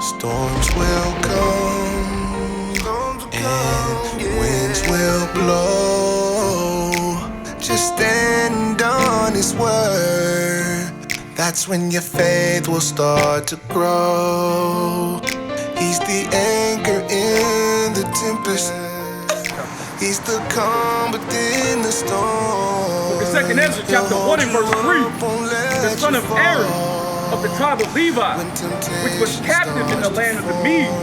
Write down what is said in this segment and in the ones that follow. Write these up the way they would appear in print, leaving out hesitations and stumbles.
Storms will come and winds will blow. Just stand on His word. That's when your faith will start to grow. He's the anchor in the tempest. He's the calm within the storm. The second Ezra chapter 1 and verse 3. The son of Aaron of the tribe of Levi, which was captive in the land of the Medes,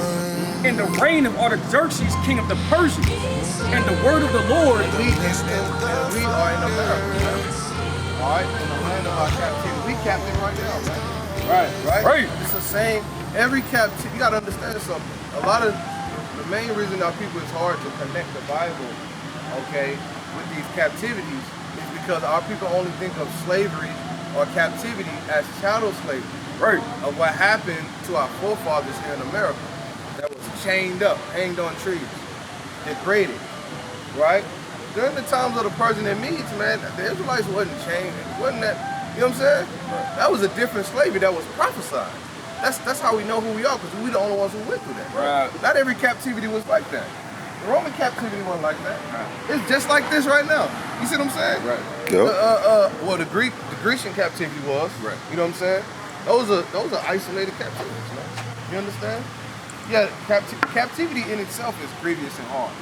in the reign of Artaxerxes, king of the Persians, and the word of the Lord. We are in America. All right, in the land of our captivity. We captive right now, man. Right. It's the same. Every captivity. You gotta understand something. A lot of the main reason our people it's hard to connect the Bible, okay, with these captivities is because our people only think of slavery or captivity as chattel slavery. Right. Of what happened to our forefathers here in America that was chained up, hanged on trees, degraded, right? During the times of the Persian and Medes, man, the Israelites wasn't chained. It wasn't that, you know what I'm saying? Right. That was a different slavery that was prophesied. That's how we know who we are, because we're the only ones who went through that. Right. Not every captivity was like that. The Roman captivity wasn't like that. Right. It's just like this right now. You see what I'm saying? Right. Yep. Well, the Grecian captivity was. Right. You know what I'm saying? Those are isolated captivities, man. You understand? Yeah, captivity in itself is grievous and hard.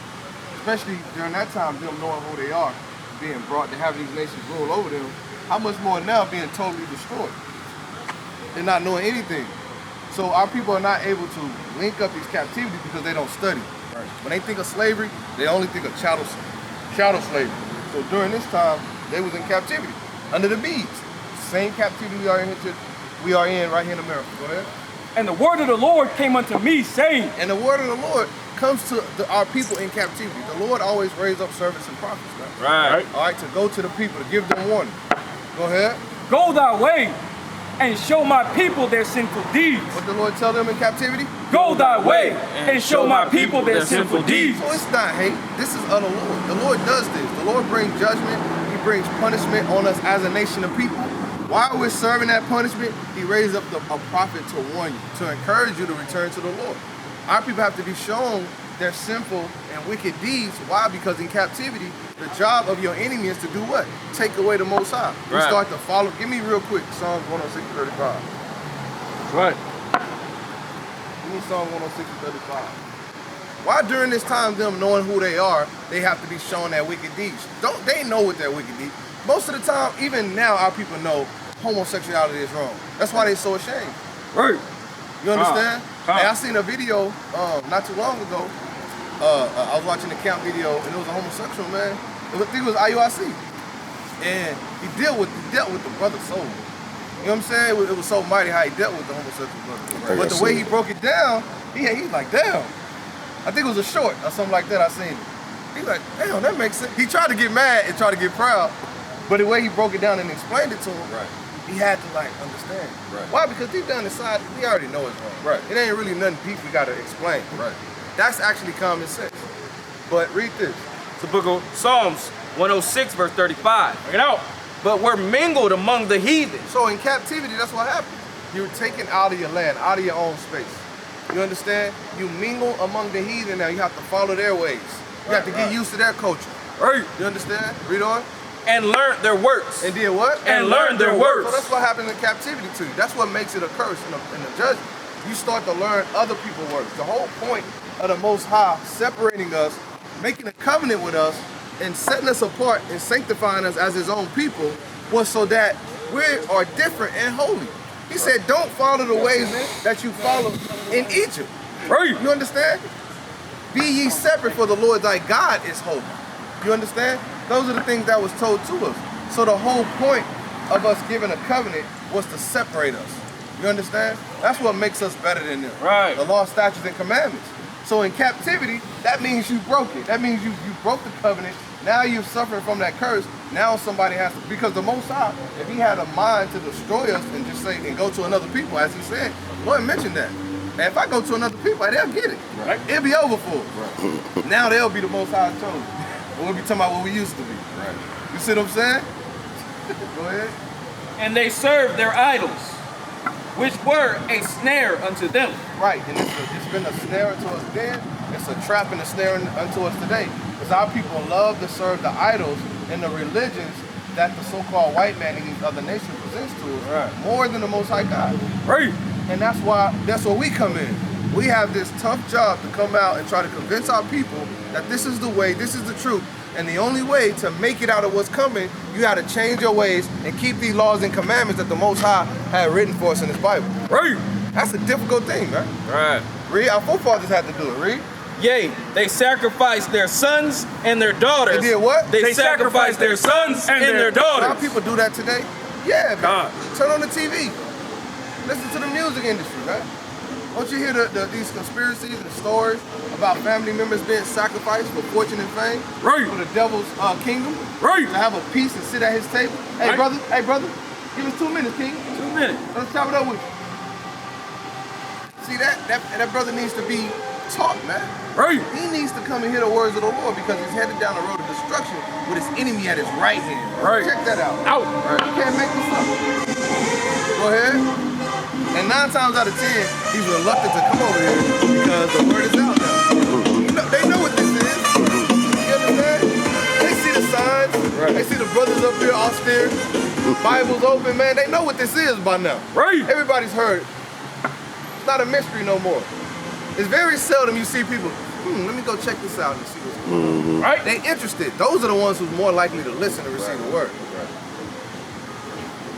Especially during that time, them knowing who they are, being brought to have these nations rule over them. How much more now being totally destroyed and not knowing anything? So our people are not able to link up these captivities because they don't study. Right. When they think of slavery, they only think of chattel slavery. So during this time, they was in captivity under the Medes. Same captivity we are in right here in America. Go ahead. And the word of the Lord came unto me, saying. And the word of the Lord comes to our people in captivity. The Lord always raised up servants and prophets, man. Right. All right, to go to the people, to give them warning. Go ahead. Go thy way and show my people their sinful deeds. What the Lord tell them in captivity? Go thy way and show my people their sinful deeds. So it's not hate. This is of the Lord. The Lord does this. The Lord brings judgment. He brings punishment on us as a nation of people. While we're serving that punishment, He raised up a prophet to warn you, to encourage you to return to the Lord. Our people have to be shown their sinful and wicked deeds. Why? Because in captivity, the job of your enemy is to do what? Take away the Most High. Right. You start to follow. Give me real quick Psalms 106:35. Right. Give me Psalm 106:35. Why during this time, them knowing who they are, they have to be shown their wicked deeds? Don't they know what their wicked deeds? Most of the time, even now, our people know homosexuality is wrong. That's why they're so ashamed. Right. You understand? Hey, I seen a video not too long ago. I was watching the camp video, and it was a homosexual man. I think it was IUIC, and he dealt with the brother so. You know what I'm saying? It was so mighty how he dealt with the homosexual brother. But the way he broke it down, he's like, damn. I think it was a short or something like that. I seen it. He's like, damn, that makes sense. He tried to get mad and tried to get proud, but the way he broke it down and explained it to him, right, he had to like understand. Right. Why? Because deep down inside, we already know it's wrong. Right. It ain't really nothing deep we gotta explain. Right. That's actually common sense. But read this. It's the book of Psalms 106, verse 35. Check it out. But we're mingled among the heathen. So in captivity, that's what happens. You're taken out of your land, out of your own space. You understand? You mingle among the heathen now. You have to follow their ways. You have to get used to their culture. Right. You understand? Read on. And learned their works. And did what? And learned their works. So that's what happens in captivity to you. That's what makes it a curse in the judgment. You start to learn other people's works. The whole point of the Most High separating us, making a covenant with us, and setting us apart and sanctifying us as His own people was so that we are different and holy. He said, don't follow the ways that you follow in Egypt. Right. You understand? Be ye separate, for the Lord thy God is holy. You understand? Those are the things that was told to us. So the whole point of us giving a covenant was to separate us. You understand? That's what makes us better than them. Right. The law, statutes, and commandments. So in captivity, that means you broke it. That means you broke the covenant. Now you're suffering from that curse. Now somebody has to, because the Most High, if He had a mind to destroy us and just say, and go to another people, as He said, Lord mentioned that. And if I go to another people, they'll get it. Right. It'll be over for us. Right. Now they'll be the Most High chosen. We'll be talking about what we used to be. Right. You see what I'm saying? Go ahead. And they served their idols, which were a snare unto them. Right, and it's been a snare unto us then. It's a trap and a snare unto us today. Because our people love to serve the idols and the religions that the so-called white man and these other nations presents to us more than the Most High God. Right. And that's where we come in. We have this tough job to come out and try to convince our people that this is the way, this is the truth. And the only way to make it out of what's coming, you got to change your ways and keep these laws and commandments that the Most High had written for us in His Bible. Right. That's a difficult thing, man. Right. Read, our forefathers had to do it. Read. Yea, they sacrificed their sons and their daughters. They did what? They sacrificed their sons and their A lot of daughters. people do that today. Yeah, man. God. Turn on the TV. Listen to the music industry, right? Don't you hear these conspiracies and stories about family members being sacrificed for fortune and fame? Right. For the devil's kingdom? Right. To have a peace and sit at his table? Hey, Right. brother, give us 2 minutes, King. 2 minutes. Let's chop it up with you. See, that brother needs to be taught, man. Right. He needs to come and hear the words of the Lord because he's headed down the road of destruction with his enemy at his right hand. Right. Check that out. Out. Right. You can't make this up. Go ahead. And 9 times out of 10, he's reluctant to come over here because the word is out now. They know what this is. You understand? They see the signs. Right. They see the brothers up here austere. Bible's open, man. They know what this is by now. Right. Everybody's heard it. It's not a mystery no more. It's very seldom you see people, let me go check this out and see what's going on. Right. They interested. Those are the ones who's more likely to listen and receive the word.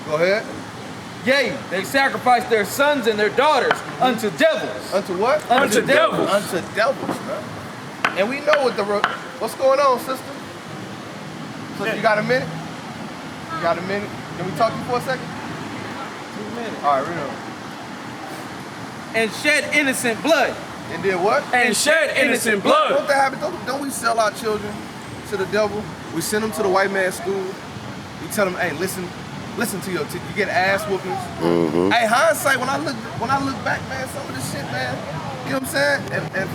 Go ahead. Yea, they sacrificed their sons and their daughters unto devils. Unto what? Unto devils. Unto devils, man. And we know what's going on, sister. So you got a minute? You got a minute? Can we talk to you for a second? 2 minutes. All right, read on. And shed innocent blood. And did what? And shed innocent blood. Don't that happen? Don't we sell our children to the devil? We send them to the white man's school. We tell them, hey, listen to your you get ass whoopings. Hey, hindsight, when I look back, man, some of this shit, man, you know what I'm saying? And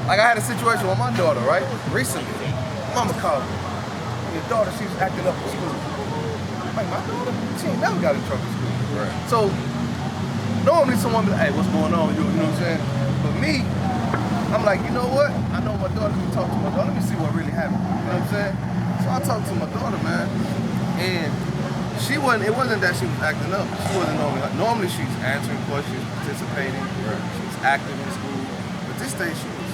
like I had a situation with my daughter, right? Recently. Mama called me. Your daughter, she's acting up in school. I'm like, my daughter, she ain't never got in trouble in school. Right. So normally someone be like, hey, what's going on? You know what I'm saying? But me, I'm like, you know what? I know my daughter can talk to my daughter. Let me see what really happened. You know what I'm saying? So I talked to my daughter, man. And it wasn't that she was acting up. She wasn't normally she's answering questions, participating. Right. She was active in school. But this day she was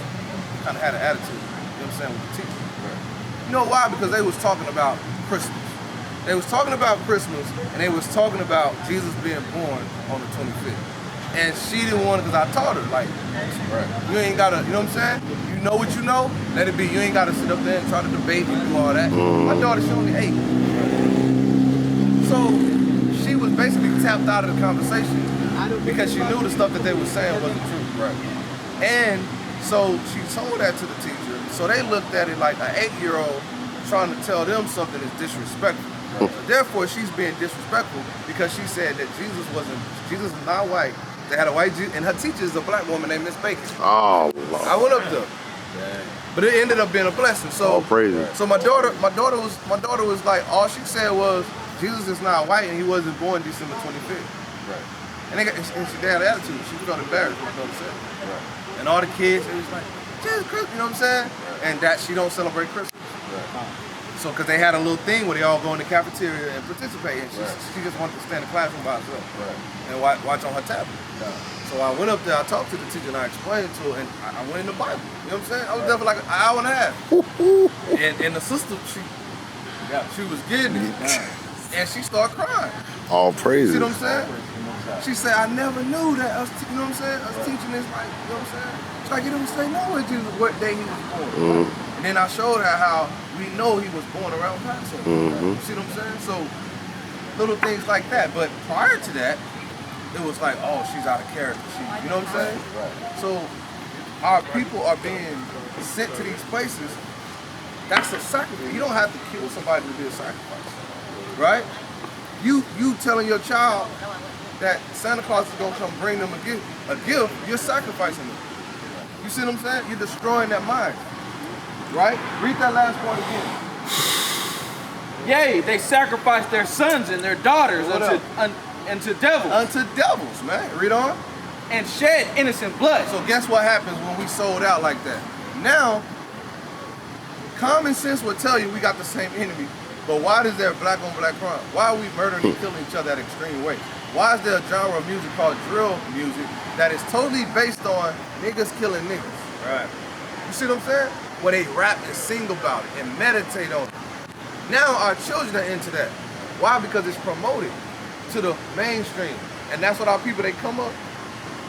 kind of had an attitude. You know what I'm saying, with the teacher. Right. You know why? Because they was talking about Christmas. They was talking about Christmas, and they was talking about Jesus being born on the 25th. And she didn't want it because I taught her, like, you ain't gotta, you know what I'm saying? You know what you know, let it be. You ain't gotta sit up there and try to debate and do all that. My daughter, she only 8. So she was basically tapped out of the conversation because she knew the stuff that they were saying wasn't true. Right. And so she told that to the teacher. So they looked at it like an 8-year-old trying to tell them something is disrespectful. So therefore, she's being disrespectful because she said that Jesus is not white. They had a white Jesus, and her teacher is a black woman named Miss Bacon. Oh, Lord. I went up there, but it ended up being a blessing. So, so my daughter was like, all she said was, Jesus is not white, and he wasn't born December 25th. Right. And she had an attitude. She felt embarrassed. My daughter said. Right. And all the kids, it was like, Jesus Christmas, you know what I'm saying? Right. And that she don't celebrate Christmas. Right. So, because they had a little thing where they all go in the cafeteria and participate, and she just wanted to stand in the classroom by herself and watch on her tablet. So I went up there, I talked to the teacher, and I explained to her, and I went in the Bible. You know what I'm saying? I was there for like an hour and a half. And the sister, she was getting it, and she started crying. All praises. See what I'm saying? She said, I never knew that us, you know what I'm saying? Us teaching this, like, you know what I'm saying? It's like you don't say no what Jesus, what day he was born. And then I showed her how we know he was born around Passover. You see what I'm saying? So little things like that. But prior to that, it was like, oh, she's out of character. You know what I'm saying? So our people are being sent to these places. That's a sacrifice. You don't have to kill somebody to be a sacrifice, right? You telling your child that Santa Claus is gonna come bring them a gift, you're sacrificing them. You see what I'm saying? You're destroying that mind, right? Read that last part again. Yea, they sacrificed their sons and their daughters Unto devils. Unto devils, man. Read on. And shed innocent blood. So guess what happens when we sold out like that? Now, common sense would tell you we got the same enemy, but why is there black on black crime? Why are we murdering and killing each other at extreme ways? Why is there a genre of music called drill music that is totally based on niggas killing niggas? Right. You see what I'm saying? Where they rap and sing about it and meditate on it. Now our children are into that. Why? Because it's promoted to the mainstream. And that's what our people, they come up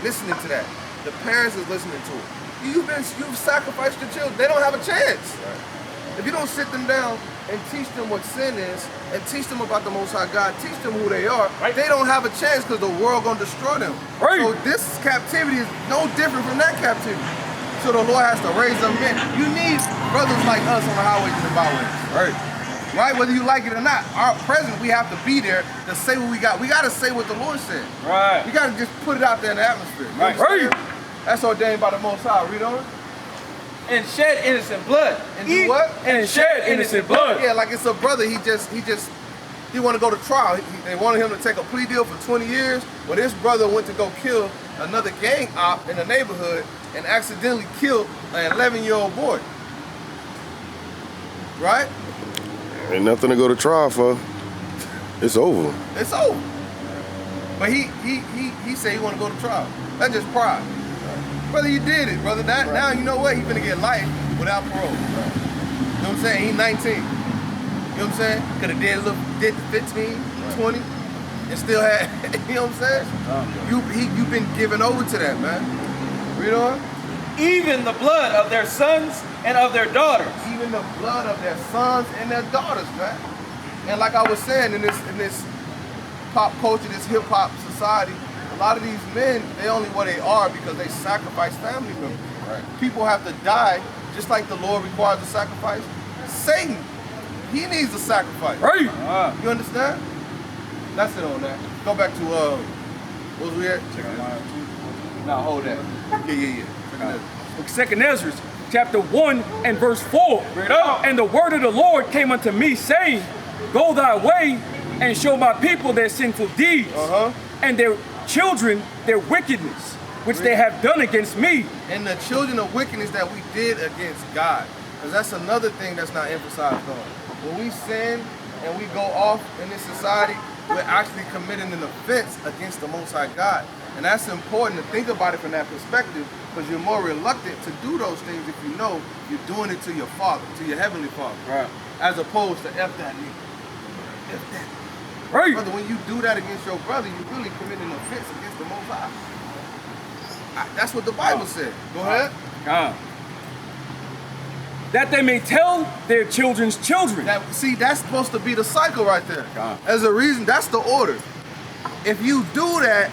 listening to that. The parents is listening to it. You've sacrificed your children. They don't have a chance. Right. If you don't sit them down and teach them what sin is, and teach them about the Most High God, teach them who they are, right, they don't have a chance because the world gonna destroy them. Right. So this captivity is no different from that captivity. So the Lord has to raise them men. You need brothers like us on the highways and the byways. Right. Right, whether you like it or not. Our present, we have to be there to say what we got. We gotta say what the Lord said. Right. We gotta just put it out there in the atmosphere. Right. Right. That's ordained by the Most High. Read on. And shed innocent blood. And do what? And shed innocent blood. Yeah, like it's a brother, he want to go to trial. They wanted him to take a plea deal for 20 years. Well, this brother went to go kill another gang op in the neighborhood and accidentally killed an 11-year-old boy. Right? Ain't nothing to go to trial for. It's over. It's over. But he said he want to go to trial. That's just pride. Brother, you did it, brother. Now you know what? He's gonna get life without parole. You know what I'm saying? He's 19. You know what I'm saying? Could have did 15, 20, and still had, you know what I'm saying? You've been given over to that, man. Read on. Even the blood of their sons and of their daughters. Even the blood of their sons and their daughters, man. And like I was saying, in this pop culture, this hip hop society, a lot of these men, they only what they are because they sacrifice family members. Right. People have to die, just like the Lord requires a sacrifice. Satan, he needs a sacrifice. Right. You understand? That's it on that. Go back to what was we at? Now hold that. Yeah. Second Ezra, chapter 1 and verse 4. And the word of the Lord came unto me, saying, Go thy way and show my people their sinful deeds, and their children their wickedness, which they have done against me. And the children of wickedness that we did against God. Because that's another thing that's not emphasized on. When we sin and we go off in this society, we're actually committing an offense against the Most High God. And that's important to think about it from that perspective, because you're more reluctant to do those things if you know you're doing it to your Father, to your Heavenly Father. Right. As opposed to F that nigga. F that. Right. Brother, when you do that against your brother, you're really committing an offense against the Most High. That's what the Bible said. Go ahead. That they may tell their children's children. That's supposed to be the cycle right there. As a reason, that's the order. If you do that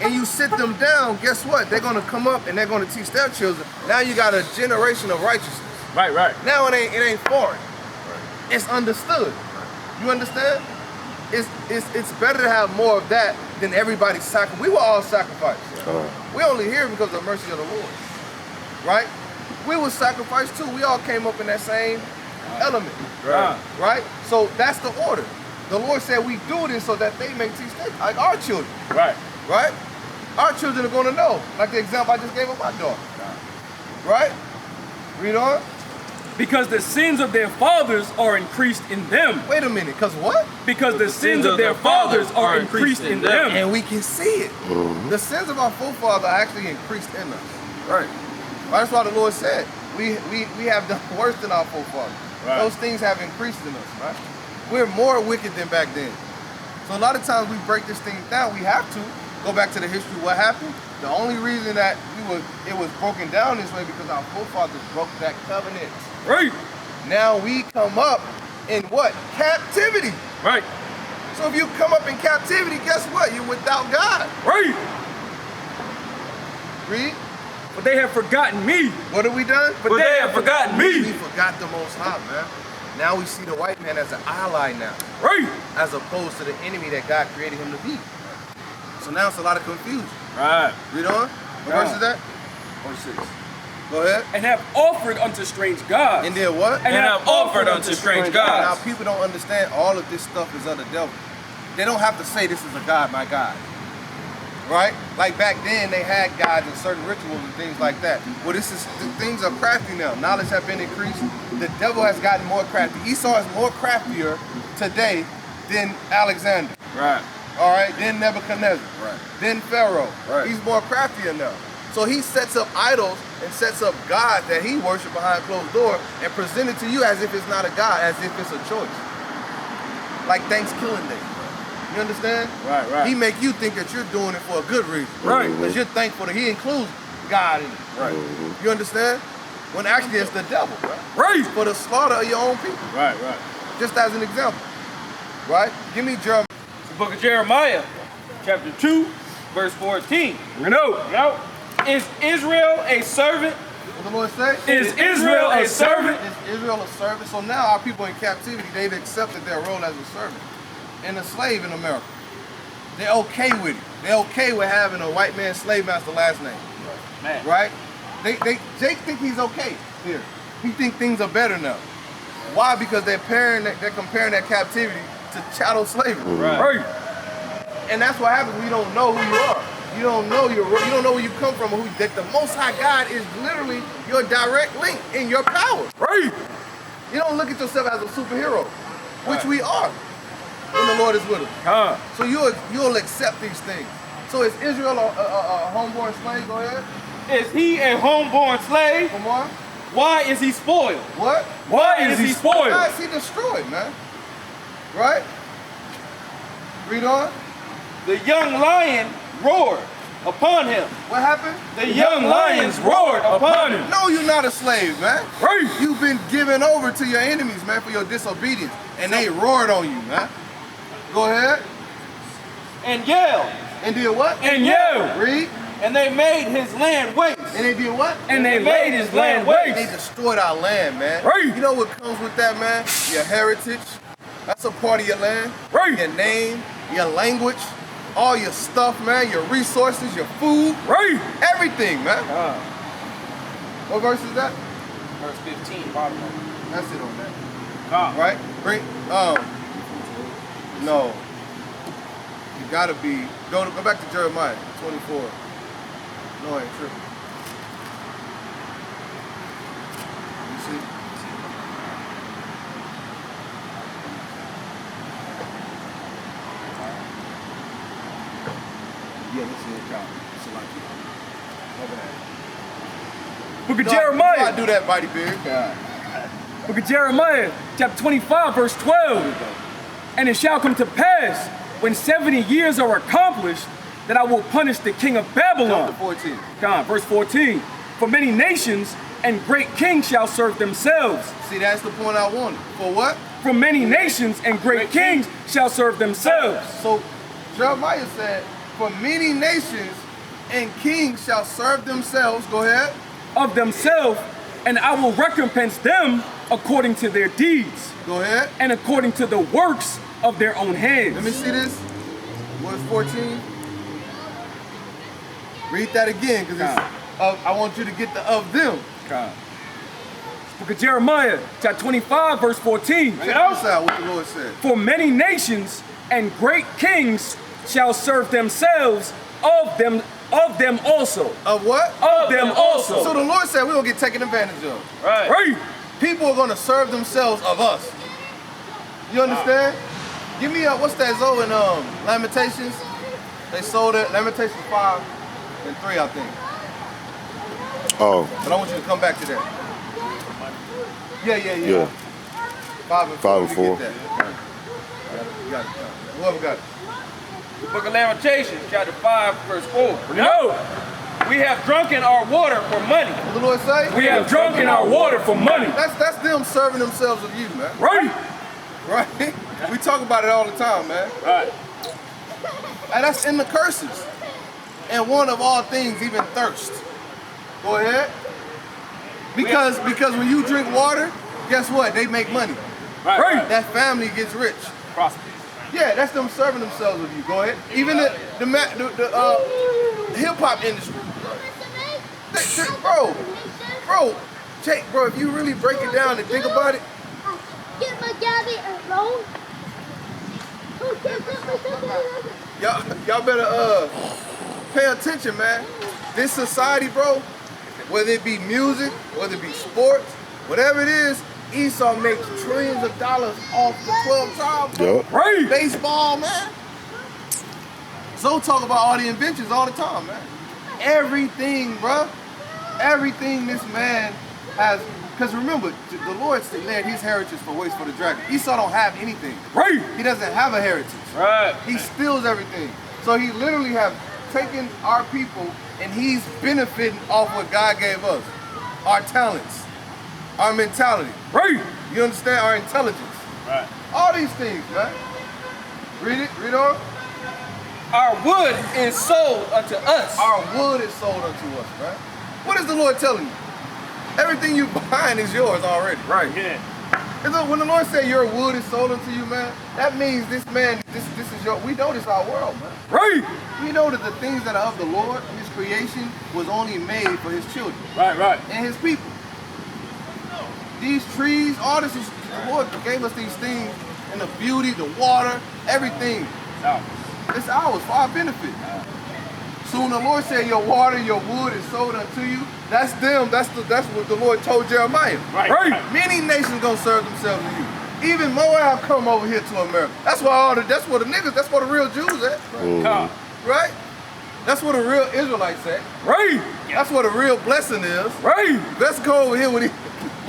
and you sit them down, guess what? They're going to come up and they're going to teach their children. Now you got a generation of righteousness. Right. Now it ain't foreign. It's understood. You understand? It's better to have more of that than everybody sacrifice. We were all sacrificed. We only here because of the mercy of the Lord. Right? We were sacrificed too. We all came up in that same element. Right? So that's the order. The Lord said we do this so that they may teach them, like our children. Right? Our children are going to know. Like the example I just gave of my daughter. Right? Read on. Because the sins of their fathers are increased in them. Wait a minute, because what? Because the sins of their fathers are increased in them. And we can see it. The sins of our forefathers are actually increased in us. Right. That's why the Lord said, we have done worse than our forefathers. Those things have increased in us, right? We're more wicked than back then. So a lot of times we break this thing down, we have to go back to the history of what happened. The only reason that it was broken down this way because our forefathers broke that covenant. Right. Now we come up in what? Captivity. Right. So if you come up in captivity, guess what? You're without God. Right. Read. But they have forgotten me. What have we done? But they have forgotten me. We forgot the Most High, man. Now we see the white man as an ally now. Right. As opposed to the enemy that God created him to be. So now it's a lot of confusion. Right. Read on. What verse is that? Verse 6. Go ahead. And have offered unto strange gods. And then what? And have offered unto strange gods. Now people don't understand all of this stuff is of the devil. they don't have to say this is a God, my God. Right? Like back then, they had gods and certain rituals and things like that. Well, things are crafty now. Knowledge has been increased. The devil has gotten more crafty. Esau is more craftier today than Alexander. Right. All right, then Nebuchadnezzar. Right. Then Pharaoh. Right. He's more craftier now. So he sets up idols and sets up gods that he worships behind closed doors and present it to you as if it's not a God, as if it's a choice. Like Thanksgiving Day. You understand? Right, right. He make you think that you're doing it for a good reason. Right. Because you're thankful that he includes God in it. Right. You understand? When actually it's the devil, right? Right. For the slaughter of your own people. Right, right. Just as an example. Right? Give me Jeremiah. The book of Jeremiah, chapter 2, verse 14. Bring it out. Is Israel a servant? What the Lord say? Is Israel a servant? Is Israel a servant? So now our people in captivity, they've accepted their role as a servant and a slave in America. They're okay with it. They're okay with having a white man slave master last name. Man. Right? Jake think he's okay here. He think things are better now. Why? Because they're comparing that captivity to chattel slavery. Right. And that's what happens when you don't know who you are. You don't know you don't know where you come from or that the Most High God is literally your direct link in your power. Right. You don't look at yourself as a superhero, which we are when the Lord is with us. So you'll accept these things. So is Israel a homeborn slave? Go ahead. Is he a homeborn slave? Come on. Why is he spoiled? What? Why is he spoiled? Why is he destroyed, man? Right? Read on. The young lion roared upon him. What happened? The young lions roared upon him. No, you're not a slave, man. Right. You've been given over to your enemies, man, for your disobedience. And they roared on you, man. Go ahead. And yelled. And did what? And yelled. Read. And they made his land waste. And they did what? And they laid his land They waste. destroyed our land, man. Right. You know what comes with that, man? Your heritage. That's a part of your land. Right. Your name, your language, all your stuff, man, your resources, your food. Right. Everything, man. What verse is that? Verse 15, bottom of it. That's it on that. Right? Bring no. You gotta be go back to Jeremiah 24. No, I ain't tripping. You see? Yeah, this is it, y'all. It's a lot of over there. Book of I Jeremiah. do that, Mighty Beard. Book of Jeremiah, chapter 25, verse 12. And it shall come to pass, when 70 years are accomplished, that I will punish the king of Babylon. Chapter 14. Come on, verse 14. For many nations and great kings shall serve themselves. See, that's the point I wanted. For what? For many nations and great kings shall serve themselves. So Jeremiah said, for many nations and kings shall serve themselves. Go ahead. Of themselves, and I will recompense them according to their deeds. Go ahead. And according to the works of their own hands. Let me see this. Verse 14. Read that again, because I want you to get the of them. Book of Jeremiah, chapter 25, verse 14. Check this out, what the Lord said. For many nations and great kings shall serve themselves of them also. Of what? Of them also. So the Lord said we're going to get taken advantage of. Right. Right. People are going to serve themselves of us. You understand? Give me what's that Zoe in Lamentations? They sold it, Lamentations 5 and 3, I think. Oh, But I want you to come back to that. Yeah. yeah. 5 and 4. 5 and 4. Get that. You got it. Whoever got it. The book of Lamentations, chapter 5, verse 4. No. We have drunken our water for money. What the Lord say? We have drunken our water for money. That's them serving themselves of you, man. Right. Right? We talk about it all the time, man. Right. And that's in the curses. And one of all things, even thirst. Go ahead. Because when you drink water, guess what? They make money. Right. That family gets rich. Prosperous. Yeah, that's them serving themselves of you. Go ahead. Even the hip hop industry. Bro, Jake, bro, if you really break it down and think about it, Get my daddy alone. Y'all better pay attention, man. This society, bro, whether it be music, whether it be sports, whatever it is, Esau makes trillions of dollars off the 12 tribes, bro. Yup. Right. Baseball, man. So talk about all the inventions all the time, man. Everything, bro. Everything this man has. Because remember, the Lord declared his heritage for waste for the dragon. Esau don't have anything. Right. He doesn't have a heritage. Right. He steals everything. So he literally have taken our people and he's benefiting off what God gave us. Our talents, our mentality. Right. You understand? Our intelligence. Right. All these things, man. Read it, read on. Our wood is sold unto us. Our wood is sold unto us, man. What is the Lord telling you? Everything you buying is yours already. Right. Yeah. And so when the Lord said your wood is sold unto you, man, that means this man, this is your, we know this our world, man. Right. We know that the things that are of the Lord, his creation, was only made for his children Right, right. and his people. These trees, all this is, the Lord gave us these things, and the beauty, the water, everything. It's ours for our benefit. So when the Lord said your water, your wood is sold unto you, that's them. That's what the Lord told Jeremiah. Right. Many nations gonna serve themselves to you. Even Moab come over here to America. That's why that's where the niggas, that's where the real Jews at. Right? That's where the real Israelites at. Right. That's where the real blessing is. Right. Let's go over here where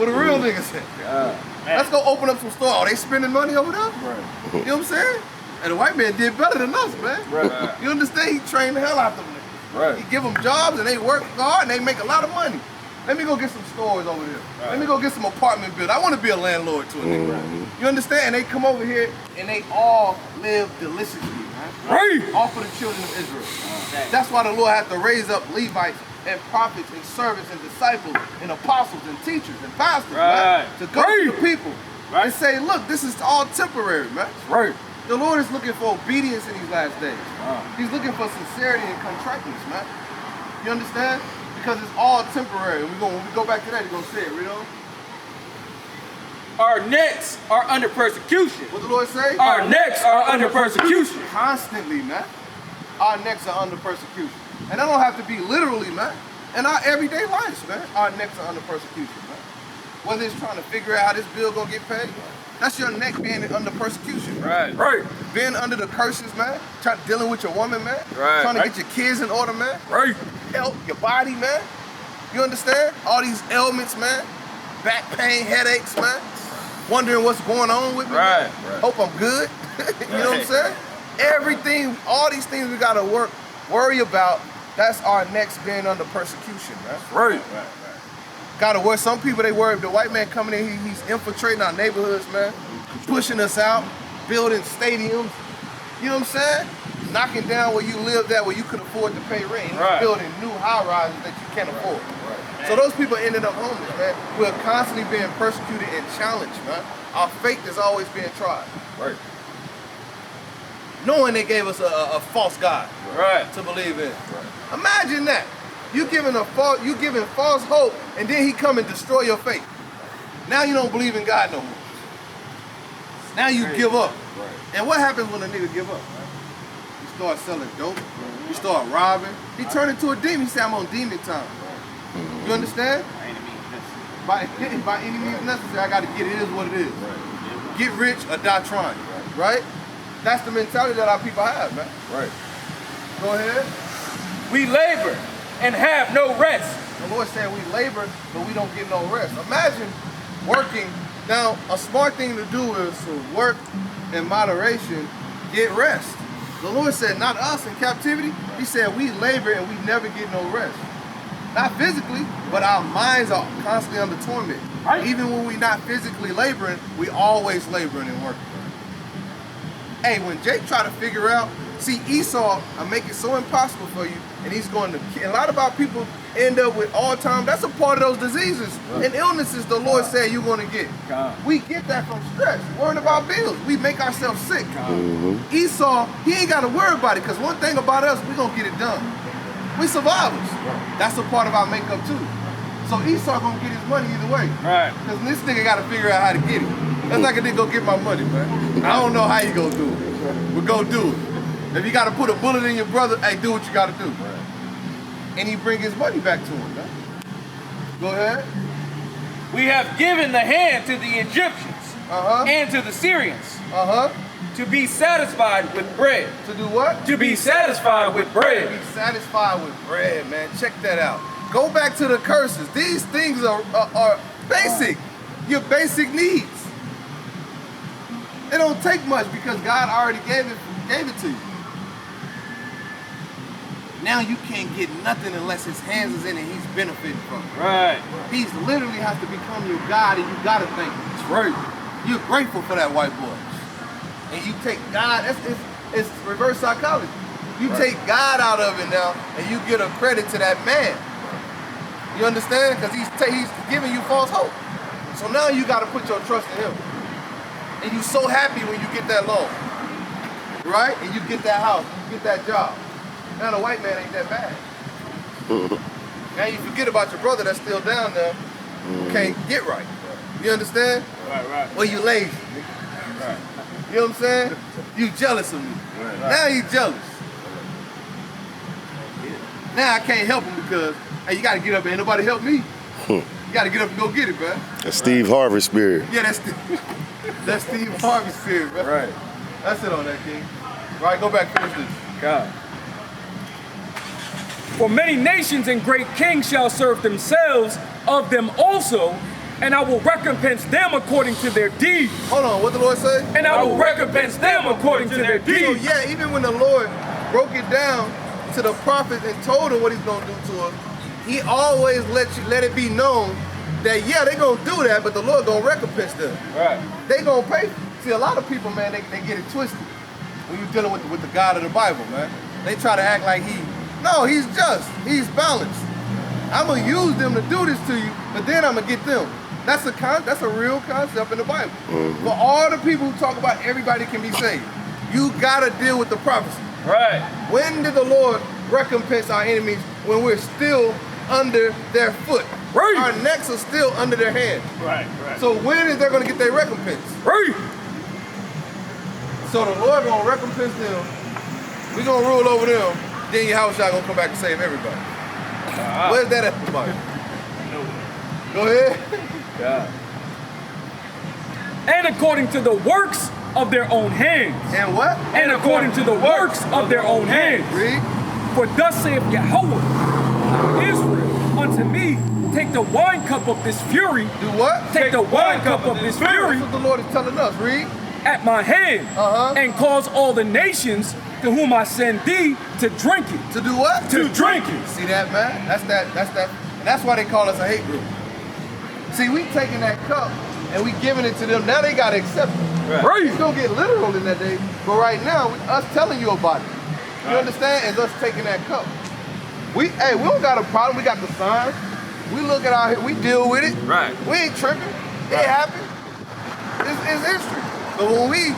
the real niggas at. Let's go open up some store. Oh, they spending money over there? Right. You know what I'm saying? And the white man did better than us, man. Right. You understand? He trained the hell out of them niggas. Right. He give them jobs and they work hard and they make a lot of money. Let me go get some stores over there. Let me go get some apartment buildings. I want to be a landlord to a nigga. You understand? And they come over here and they all live deliciously, man. Right. All for the children of Israel. That's why the Lord had to raise up Levites and prophets and servants and disciples and apostles and teachers and pastors, man, to go to the people and say, look, this is all temporary, man. Right. The Lord is looking for obedience in these last days. He's looking for sincerity and contriteness, man. You understand? Because it's all temporary. When we go back to that, you're going to say it, read on. Our necks are under persecution. What the Lord say? Our necks are under persecution. Constantly, man. Our necks are under persecution. And that don't have to be literally, man. In our everyday lives, man, our necks are under persecution, man. Whether it's trying to figure out how this bill gonna get paid, that's your neck being under persecution. Right. Right. Being under the curses, man. Dealing with your woman, man. Right. Trying to get your kids in order, man. Right. Help your body, man. You understand? All these ailments, man. Back pain, headaches, man. Wondering what's going on with me. Right. Man. Hope I'm good. You know what I'm saying? Everything, all these things we gotta worry about. That's our necks being under persecution, man. Right. Gotta worry. Some people, they worry. The white man coming in, he's infiltrating our neighborhoods, man. Pushing us out, building stadiums. You know what I'm saying? Knocking down where you lived at, where you could afford to pay rent. Right. Building new high rises that you can't afford. Right. So those people ended up homeless, man. We're constantly being persecuted and challenged, man. Our faith is always being tried. Right. Knowing they gave us a false God Right. to believe in. Right. Imagine that. You giving false hope, and then he come and destroy your faith. Now you don't believe in God no more. Now you give up. Right. And what happens when a nigga give up? He start selling dope. He start robbing. He turned into a demon. He said, I'm on demon time. You understand? By any means necessary, I gotta get it. It is what it is. Right. Get rich or die trying. Right? That's the mentality that our people have, man. Right. Go ahead. We labor and have no rest. The Lord said we labor, but we don't get no rest. Imagine working. Now, a smart thing to do is to work in moderation, get rest. The Lord said, not us in captivity. He said we labor and we never get no rest. Not physically, but our minds are constantly under torment. Right. Even when we're not physically laboring, we always laboring and working. Hey, when Jake tried to figure out, see, Esau, I make it so impossible for you, and he's going to kill. A lot of our people end up with all-time, that's a part of those diseases and illnesses the Lord said you're going to get. We get that from stress, worrying about bills. We make ourselves sick. Esau, he ain't got to worry about it, because one thing about us, we're going to get it done. We survivors. That's a part of our makeup, too. So Esau going to get his money either way. Right. Because this nigga got to figure out how to get it. That's like a nigga go get my money, man. I don't know how you gonna do it, but go do it. If you gotta put a bullet in your brother, hey, do what you gotta do. And he bring his money back to him, man. Go ahead. We have given the hand to the Egyptians and to the Syrians to be satisfied with bread. To do what? To be satisfied with bread. To be satisfied with bread, man. Check that out. Go back to the curses. These things are basic. Your basic needs. It don't take much because God already gave it to you. Now you can't get nothing unless his hands is in it. He's benefiting from it. Right. He's literally has to become your God, and you gotta thank him. That's right. You're grateful for that white boy, and you take God. It's reverse psychology. You take God out of it now, and you get a credit to that man. You understand? Because he's giving you false hope. So now you gotta put your trust in him, and you're so happy when you get that loan, right? And you get that house, you get that job. Now the white man ain't that bad. Now you forget about your brother that's still down there, can't get right. You understand? Right. Well, you lazy. Right. You know what I'm saying? You jealous of me. Right. Now you jealous. Now I can't help him because, hey, you gotta get up and ain't nobody help me. You gotta get up and go get it, man. That's Steve Harvey spirit. Yeah, that's Steve Harvey spirit, man. Right. That's it on that, King. Right, go back, finish this. God. For many nations and great kings shall serve themselves of them also, and I will recompense them according to their deeds. Hold on, what the Lord say? And I will recompense them according to their So deeds. yeah, even when the Lord broke it down to the prophet and told him what he's gonna do to us, he always let it be known that yeah, they gonna do that, but the Lord gonna recompense them. Right. They gonna pay. See, a lot of people, man, they get it twisted when you're dealing with the God of the Bible, man. They try to act like he's just, he's balanced. I'm gonna use them to do this to you, but then I'm gonna get them. That's a real concept in the Bible. For all the people who talk about everybody can be saved, you gotta deal with the prophecy. Right. When did the Lord recompense our enemies? When we're still under their foot. Right. Our necks are still under their hand. Right. So when is they gonna get their recompense? Right. So the Lord gonna recompense them. We gonna rule over them. Then your house gonna come back and save everybody. Where's that at the Bible? Go ahead. God. And according to the works of their own hands. And what? And according to the works of their own hands. Read. For thus saith Yahweh, Israel, unto me, take the wine cup of this fury. Do what? Take the wine cup of this fury That's what the Lord is telling us. Read. at my hand, and cause all the nations to whom I send thee to drink it. To do what? To drink it. See that, man? That's that. And that's why they call us a hate group. See, we taking that cup and we giving it to them. Now they gotta accept it. Right. It's gonna get literal in that day. But right now, us telling you about it. You understand? Is us taking that cup. We don't got a problem. We got the signs. We look at we deal with it. Right. We ain't tripping. It happened. It's history. But when we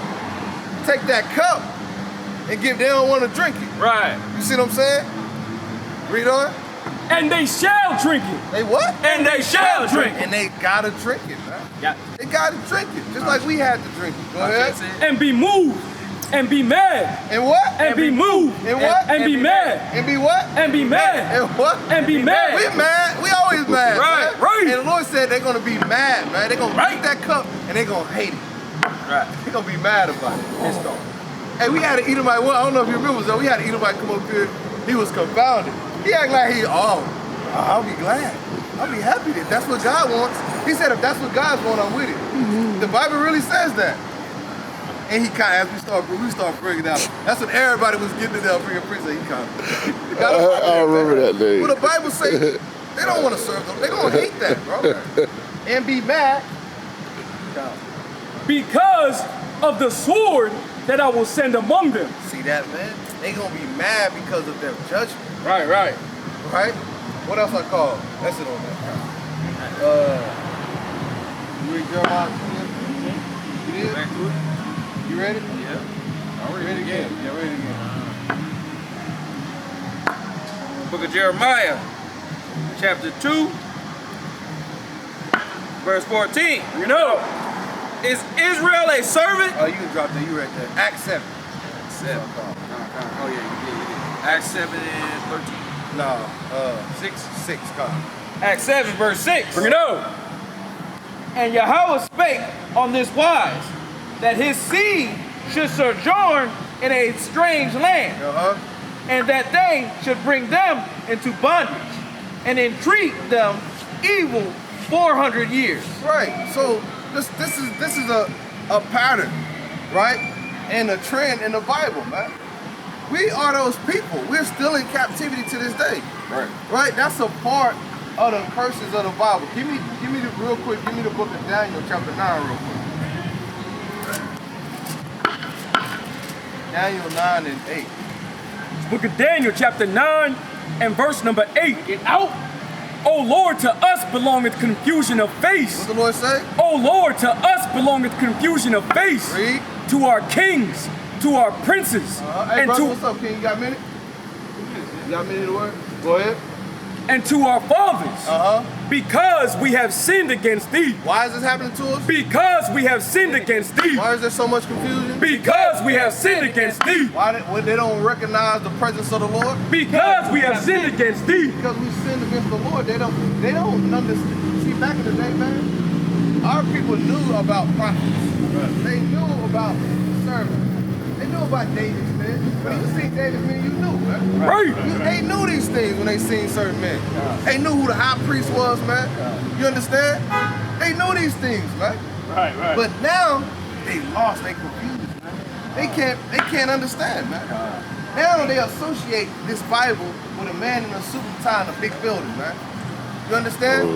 take that cup and they don't want to drink it. Right. You see what I'm saying? Read on. And they shall drink it. They what? And they shall drink it. And they gotta drink it, man. Yeah. They gotta drink it, just like we had to drink it. Go ahead. And be moved. And be mad. And what? And be moved. And what? And be mad. And be what? And be mad. And what? And be mad. We mad. We always mad. Right, man. right. And the Lord said they're gonna be mad, man. They're gonna drink that cup and they're gonna hate it. Right. They're gonna be mad about it. Pissed off. Hey, we had an Edomite. I don't know if you remember, though. We had an Edomite come up here. He was confounded. He acted like I'll be glad. I'll be happy that that's what God wants. He said, if that's what God wants, I'm with it. The Bible really says that. And he kind of, as we start bringing out, that's when everybody was getting to that bringing priest. He kind of. I remember that day. Well, the Bible says they don't want to serve them. They're going to hate that, bro. And be mad. Because of the sword that I will send among them. See that, man? They going to be mad because of their judgment. Right. Right. Right? What else I call? That's it on that. You read Jeremiah? You did? Back to it. You ready? Yeah. I'm ready again. Yeah, ready again. Book of Jeremiah, chapter 2, verse 14. You know. Is Israel a servant? Oh, you can drop that. You right there. Acts 7. 7. Oh, yeah, you did. Acts 7 and 13. No, 6. 6, come. Acts 7, verse 6. Bring it out. And Yahweh spake on this wise, that his seed should sojourn in a strange land, and that they should bring them into bondage, and entreat them evil 400 years. Right. So this is a pattern, right? And a trend in the Bible, man. We are those people. We're still in captivity to this day. Right. Right? That's a part of the curses of the Bible. Give me the real quick, give me the book of Daniel, chapter 9 real quick. Daniel 9 and 8. Book of Daniel, chapter 9 and verse number 8. Get out. O Lord, to us belongeth confusion of face. What the Lord say? O Lord, to us belongeth confusion of face. Read. To our kings, to our princes, Hey, and brother, to what's up, King? You got a minute? You got a minute to work? Go ahead. and to our fathers, because we have sinned against thee. Why is this happening to us? Because we have sinned against thee. Why is there so much confusion? Because we have sinned against thee. Why they don't recognize the presence of the Lord? Because we have sinned against thee. Because we sinned against the Lord. They don't understand. See, back in the day, man, our people knew about prophets. They knew about sermons. They knew about David's men. When you see David's men, you knew, man. Right. They knew these things when they seen certain men. They knew who the high priest was, man. You understand? They knew these things, man. Right. But now they lost, they confused, man. They can't understand, man. Now they associate this Bible with a man in a suit and tie in a big building, man. You understand?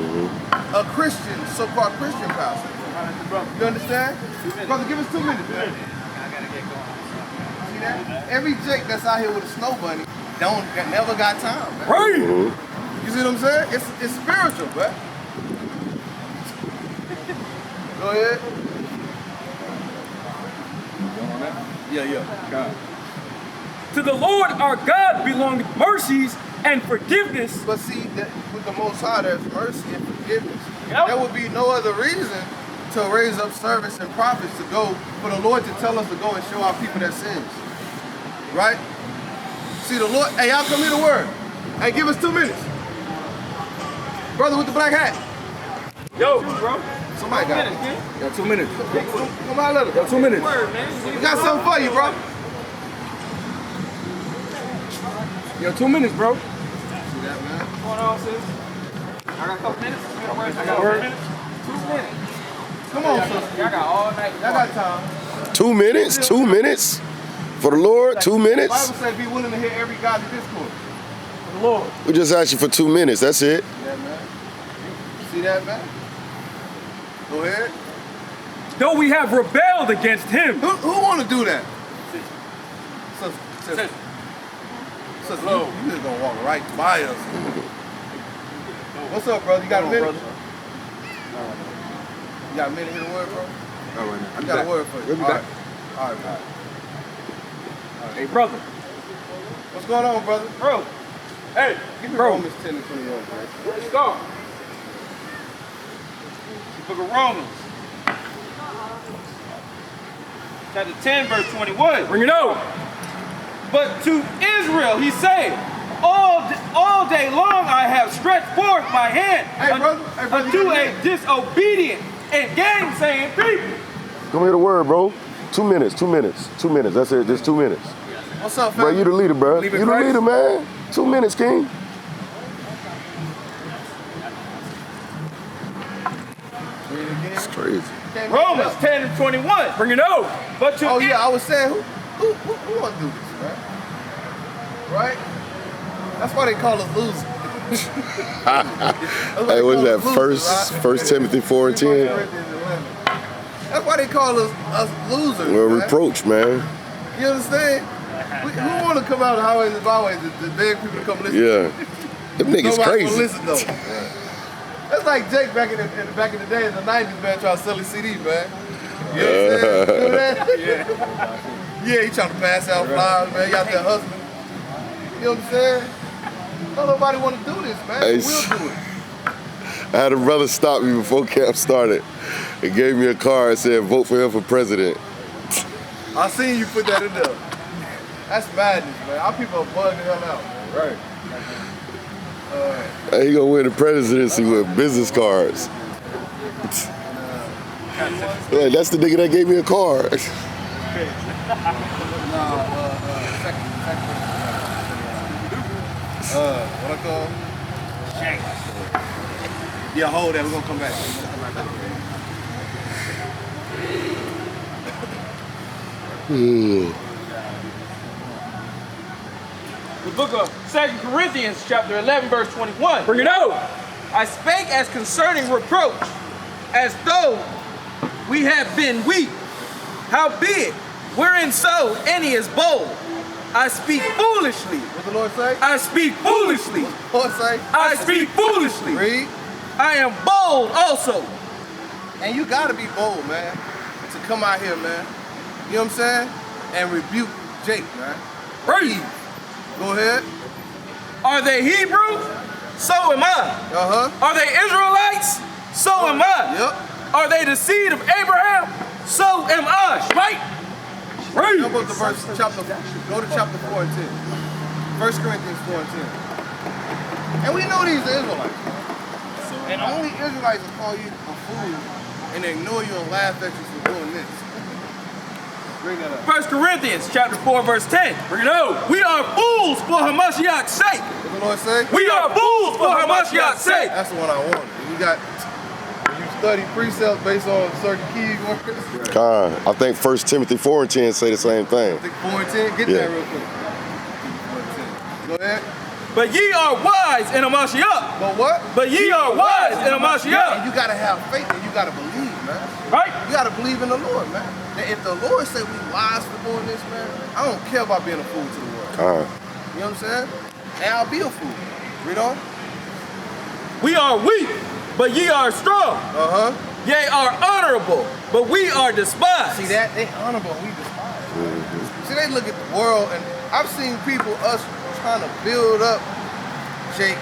A Christian, so-called Christian pastor. You understand? Brother, give us 2 minutes, man. See that? Every Jake that's out here with a snow bunny never got time, man. Right. You see what I'm saying? It's spiritual, man. Go ahead. Yeah. God. To the Lord our God belong mercies and forgiveness. But see, that with the Most High, there's mercy and forgiveness. Yep. There would be no other reason to raise up servants and prophets to go, for the Lord to tell us to go and show our people their sins. Right? See, the Lord, hey, y'all come hear the word. Hey, give us 2 minutes. Brother with the black hat. Yo, bro. Somebody got it. Got 2 minutes. Come on, let us. Got 2 minutes. We got something for you, bro. Yo, 2 minutes, bro. See that, man? What's going on, sis? I got a couple minutes. I got word. 2 minutes. Come on, sister. Y'all got all night. Y'all got time. 2 minutes? 2 minutes? For the Lord, 2 The minutes? Bible says be willing to hear every godly discourse. For the Lord. We just asked you for 2 minutes, that's it. Yeah, man. See that, man? Go ahead. Though we have rebelled against him. Who want to do that? Sister, you just gonna walk right by us. What's up, brother? You got a minute? You got a minute to hear the word, bro? All right, I got a word for you. We'll be All back. right. All right. Hey, brother. What's going on, brother? Bro. Hey, Give me bro. Romans 10 and 21, bro. Let's go. Book of Romans. Chapter 10, verse 21. Bring it out. But to Israel he said, all day long I have stretched forth my hand Hey, brother. unto a disobedient and gainsaying people. Come hear the word, bro. 2 minutes, 2 minutes, 2 minutes. That's it, just 2 minutes. What's up, fam? Bro, you the leader, bro. Believe in You the Christ? leader, man. 2 minutes, King. Read it again. It's crazy. Can't Romans make it 10 and 21. Bring it out. But to up. Oh, yeah, I was saying, who want to do this, man? Right? That's why they call us losers. Hey, what's that? First Timothy 4 and 10. That's why they call us losers. Well, man. reproach, man. You understand? Who want to come out of the highways and byways to beg people to come listen? Yeah. Them niggas Nobody crazy. will listen though. That's like Jake back in the day in the 90s, man, trying to sell his CD, man. You know what I'm saying? Remember that? Yeah, he trying to pass out flyers, man. He out there hustling. You know what I'm saying? Don't nobody want to do this, man. Hey, We'll do it. I had a brother stop me before camp started and gave me a card and said, vote for him for president. I seen you put that in there. That's madness, man. Our people are bugging the hell out, man. Right. He gonna win the presidency with business cards. Like, that's the nigga that gave me a card. What I call? Yeah, hold that. We're gonna come back. The book of 2 Corinthians, chapter 11, verse 21. Bring it out. I spake as concerning reproach, as though we have been weak. Howbeit, wherein so any is bold, I speak foolishly. What the Lord say? I speak foolishly. Lord say? I speak foolishly. Read. I am bold also. And you gotta be bold, man, to come out here, man. You know what I'm saying? And rebuke Jake, man. Read. Go ahead. Are they Hebrews? So am I. Are they Israelites? So am I. Yep. Are they the seed of Abraham? So am I. Right? Read. Go to chapter 4 and 10. 1 Corinthians 4 and 10. And we know these are Israelites. And only Israelites will call you a fool and ignore you and laugh at you for doing this. Bring that up. 1 Corinthians chapter 4, verse 10. Bring it out. We are fools for Hamashiach's sake. What the Lord say? We are fools for Hamashiach's sake. That's the one I wanted. You got, you study precepts based on certain key words. I think 1 Timothy 4 and 10 say the same thing. I think 4 and 10. Get that real quick. 4 and 10. Go ahead. But ye are wise in Hamashiach. But what? But ye are wise in And Hamashiach. you gotta have faith and you gotta believe, man. Right? You gotta believe in the Lord, man. Now, if the Lord say we wise for doing this, man, I don't care about being a fool to the world. You know what I'm saying? And I'll be a fool. Read on. We are weak, but ye are strong. Ye are honorable, but we are despised. See that? They honorable, we despise. See, they look at the world, and I've seen people, us trying to build up Jake,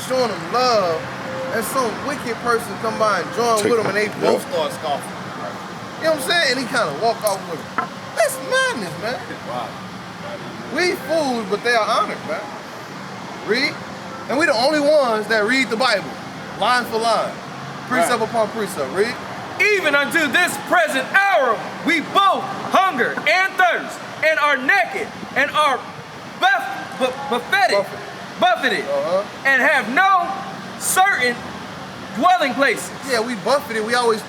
showing them love, and some wicked person come by and join with them, and they both start scoffing. You know what I'm saying? And he kind of walk off with it. That's madness, man. Wow. We fools, but they are honored, man. Read. And we the only ones that read the Bible, line for line, precept upon precept. Read. Even unto this present hour, we both hunger and thirst, and are naked, and are buffeted, and have no certain dwelling places. Yeah, we buffeted. We always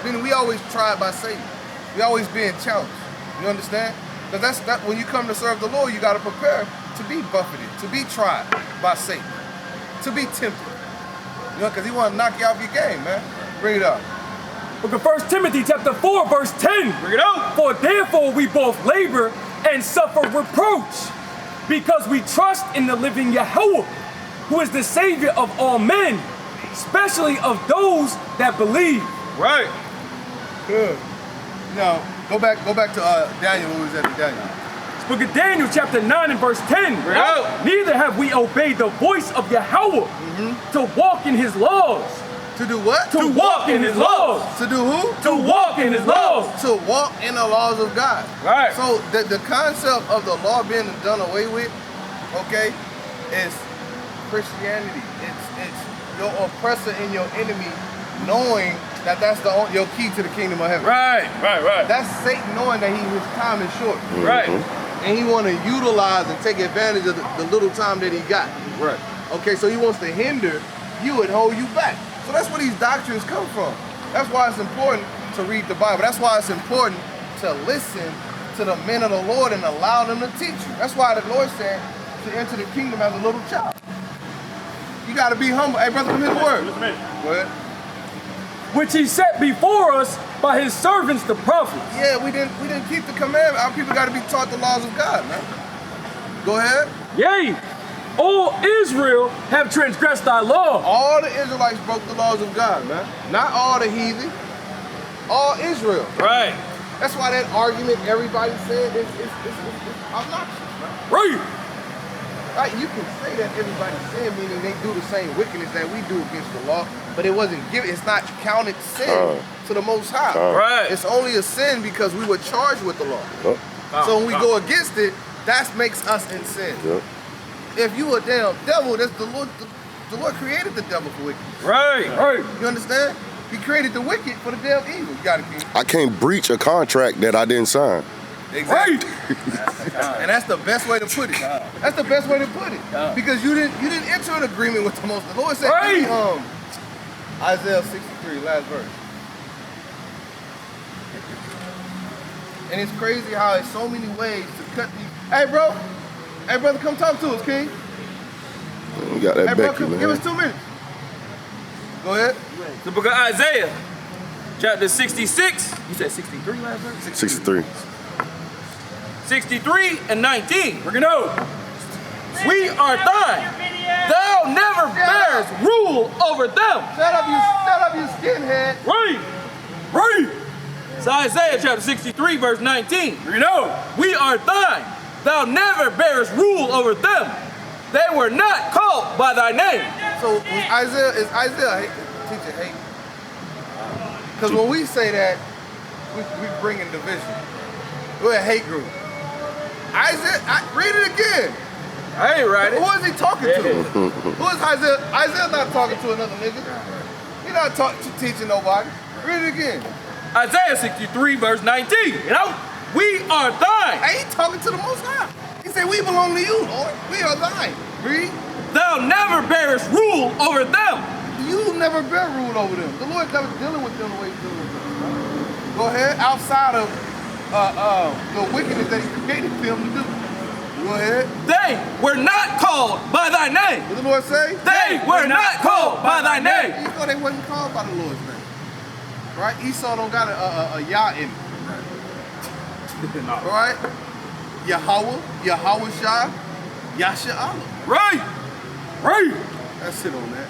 tried by Satan. We always being challenged. You understand? Because that's when you come to serve the Lord, you got to prepare to be buffeted, to be tried by Satan, to be tempted. You know, because he want to knock you off your game, man. Bring it up. Book of 1 Timothy chapter 4, verse 10. Bring it out. For therefore we both labor and suffer reproach, because we trust in the living Yahuwah, who is the Savior of all men, especially of those that believe. Right. Good. Now, go back to Daniel. Who was at Daniel? Book of Daniel chapter 9 and verse 10. Bring it out. Neither have we obeyed the voice of Yahweh to walk in his laws. To do what? To walk in his laws. To do who? To walk in his laws. To walk in the laws of God. Right. So the concept of the law being done away with, okay, is Christianity. It's your oppressor and your enemy knowing that that's your key to the kingdom of heaven. Right. That's Satan knowing that his time is short. Right. And he want to utilize and take advantage of the little time that he got. Right. Okay, so he wants to hinder you and hold you back. So that's where these doctrines come from. That's why it's important to read the Bible. That's why it's important to listen to the men of the Lord and allow them to teach you. That's why the Lord said to enter the kingdom as a little child. You got to be humble. Hey, brother, come here, the word. Go ahead. Which he set before us by his servants, the prophets. Yeah, we didn't keep the commandment. Our people got to be taught the laws of God, man. Go ahead. Yea, all Israel have transgressed thy law. All the Israelites broke the laws of God, man. Not all the heathen. All Israel. Right. That's why that argument everybody said is obnoxious, man. Right. Right? You can say that everybody sin, meaning they do the same wickedness that we do against the law, but it wasn't given. It's not counted sin to the Most High. Right. It's only a sin because we were charged with the law. So when we go against it, that makes us in sin. If you a damn devil, that's the Lord. The Lord created the devil for wickedness. Right. You understand? He created the wicked for the damn evil. You got it, King. I can't breach a contract that I didn't sign. Exactly. And that's the best way to put it. That's the best way to put it. Because you didn't enter an agreement with the Most. The Lord said, Isaiah 63, last verse. And it's crazy how there's so many ways to cut these. Hey, bro. Hey, brother, come talk to us, King. You got that Hey, bro, Becky, man. give us 2 minutes. Go ahead. The book of Isaiah, chapter 66. You said 63 last verse? 63. 63 and 19. Bring it over. We are thine. Thou never bearest rule over them. Shut up, you skinhead. Right. It's Isaiah chapter 63, verse 19. Bring it over. We are thine. Thou never bearest rule over them. They were not called by thy name. So is Isaiah teaching hate? Because when we say that, we bring in division. We're a hate group. Isaiah, read it again. I ain't right. Who is he talking to? Who is Isaiah? Isaiah's not talking to another nigga. He's not teaching nobody. Read it again. Isaiah 63, verse 19. You know, we are thine. Hey, he talking to the Most High. He said, we belong to you, Lord. We are thine. Read. Thou never bearest rule over them. You never bear rule over them. The Lord's never dealing with them the way he's dealing with them. Go ahead. Outside of the wickedness that he created them to do. Go ahead. They were not called by thy name. What did the Lord say? They were not called by thy name. You thought they wasn't called by the Lord's name. Right? Esau don't got a Yah in it. All right? Yahweh Shah, Yasha Allah. Right. That's it on that.